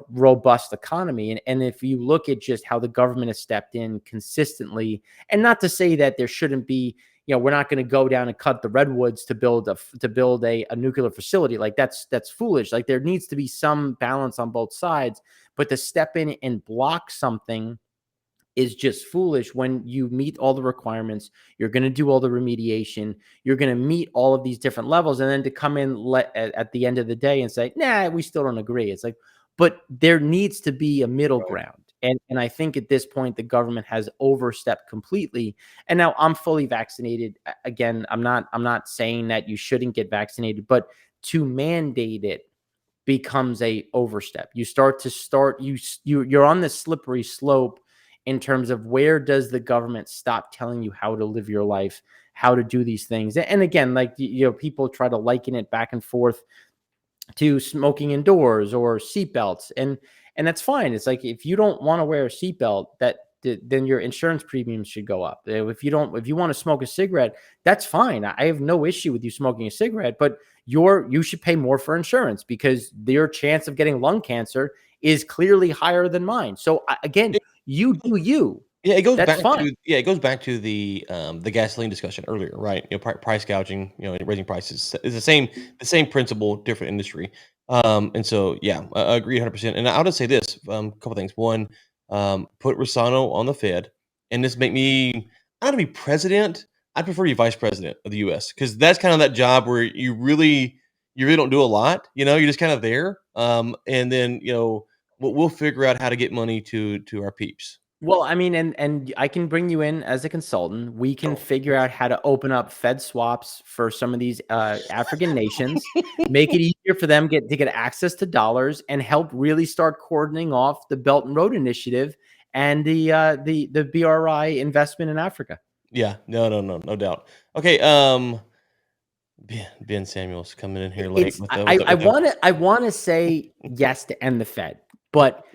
robust economy. And if you look at just how the government has stepped in consistently, and not to say that there shouldn't be, we're not going to go down and cut the redwoods to build a nuclear facility. Like that's foolish. Like there needs to be some balance on both sides, but to step in and block something is just foolish. When you meet all the requirements, you're going to do all the remediation, you're going to meet all of these different levels, and then to come in at the end of the day and say, nah, we still don't agree. It's like, but there needs to be a middle Right. ground. And I think at this point, the government has overstepped completely. And now I'm fully vaccinated. Again, I'm not saying that you shouldn't get vaccinated, but to mandate it becomes a overstep. You're on this slippery slope, in terms of where does the government stop telling you how to live your life, how to do these things. And again, like, people try to liken it back and forth to smoking indoors or seatbelts, and that's fine. It's like, if you don't want to wear a seatbelt, then your insurance premiums should go up. If you want to smoke a cigarette, that's fine. I have no issue with you smoking a cigarette, but you should pay more for insurance, because your chance of getting lung cancer is clearly higher than mine. So again, you do you. Yeah, it goes That's back fine. to the gasoline discussion earlier, right? Price gouging, raising prices is the same principle, different industry. And so yeah, I agree 100%. And I'll just say this, a couple things. One, put Rossano on the Fed, and just make me I don't want to be president. I prefer to be vice president of the US, because that's kind of that job where you really don't do a lot. You're just kind of there. And then we'll figure out how to get money to our peeps. Well, I mean, and I can bring you in as a consultant. We can Oh, figure yes. out how to open up Fed swaps for some of these African nations, make it easier for them to get access to dollars, and help really start cordoning off the Belt and Road Initiative and the BRI investment in Africa. Yeah. No, no, no, no doubt. Okay, Ben Samuels coming in here late It's with the with I the I with the wanna say yes to end the Fed, but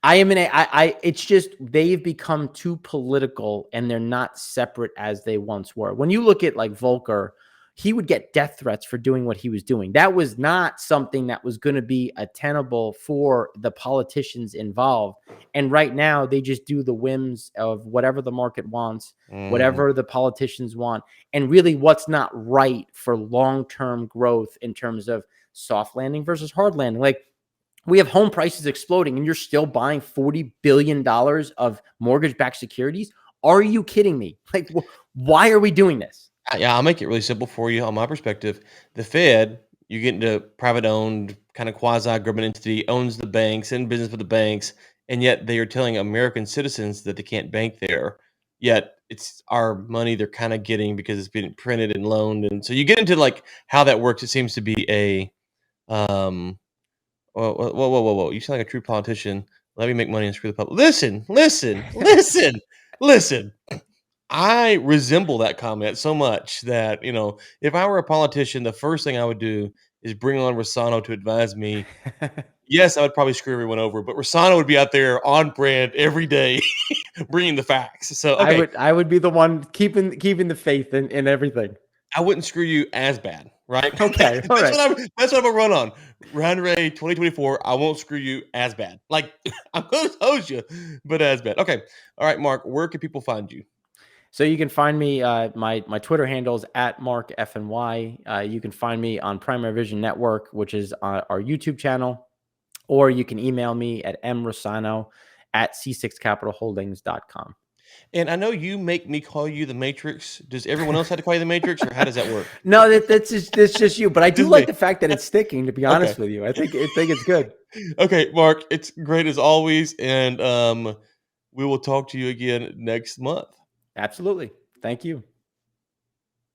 I am in a I it's just they've become too political, and they're not separate as they once were. When you look at, like, Volcker, he would get death threats for doing what he was doing. That was not something that was gonna be attainable for the politicians involved, and right now, they just do the whims of whatever the market wants, Mhm. whatever the politicians want, and really what's not right for long-term growth in terms of soft landing versus hard landing. Like, we have home prices exploding, and you're still buying $40 billion of mortgage-backed securities. Are you kidding me? Like, why are we doing this? Yeah, I'll make it really simple for you on my perspective. The Fed, you get into private owned, kind of quasi government entity, owns the banks, in business with the banks, and yet they are telling American citizens that they can't bank there. Yet it's our money they're kind of getting because it's being printed and loaned. And so you get into like how that works. It seems to be a whoa, whoa, whoa, whoa, whoa, whoa. You sound like a true politician. Let me make money and screw the public. Listen, listen, listen, listen. I resemble that comment so much that, if I were a politician, the first thing I would do is bring on Rossano to advise me. Yes, I would probably screw everyone over, but Rossano would be out there on brand every day, bringing the facts. So, I okay, would I would be the one keeping the faith in everything. I wouldn't screw you as bad, right? Okay, all right. That's what I'm gonna run on. Round Ray 2024. I won't screw you as bad. Like I'm gonna hose you, but as bad. Okay. All right, Mark. Where can people find you? So you can find me. My Twitter handle is at MarkFNY. You can find me on Primary Vision Network, which is our YouTube channel, or you can email me at mrossano c6capitalholdings.com. And I know you make me call you the Matrix. Does everyone else have to call you the Matrix, or how does that work? No, that's just you. But I do Just like me. the fact that it's sticking. To be Okay. honest with you, I think it's good. Okay, Mark. It's great as always, and we will talk to you again next month. Absolutely. Thank you.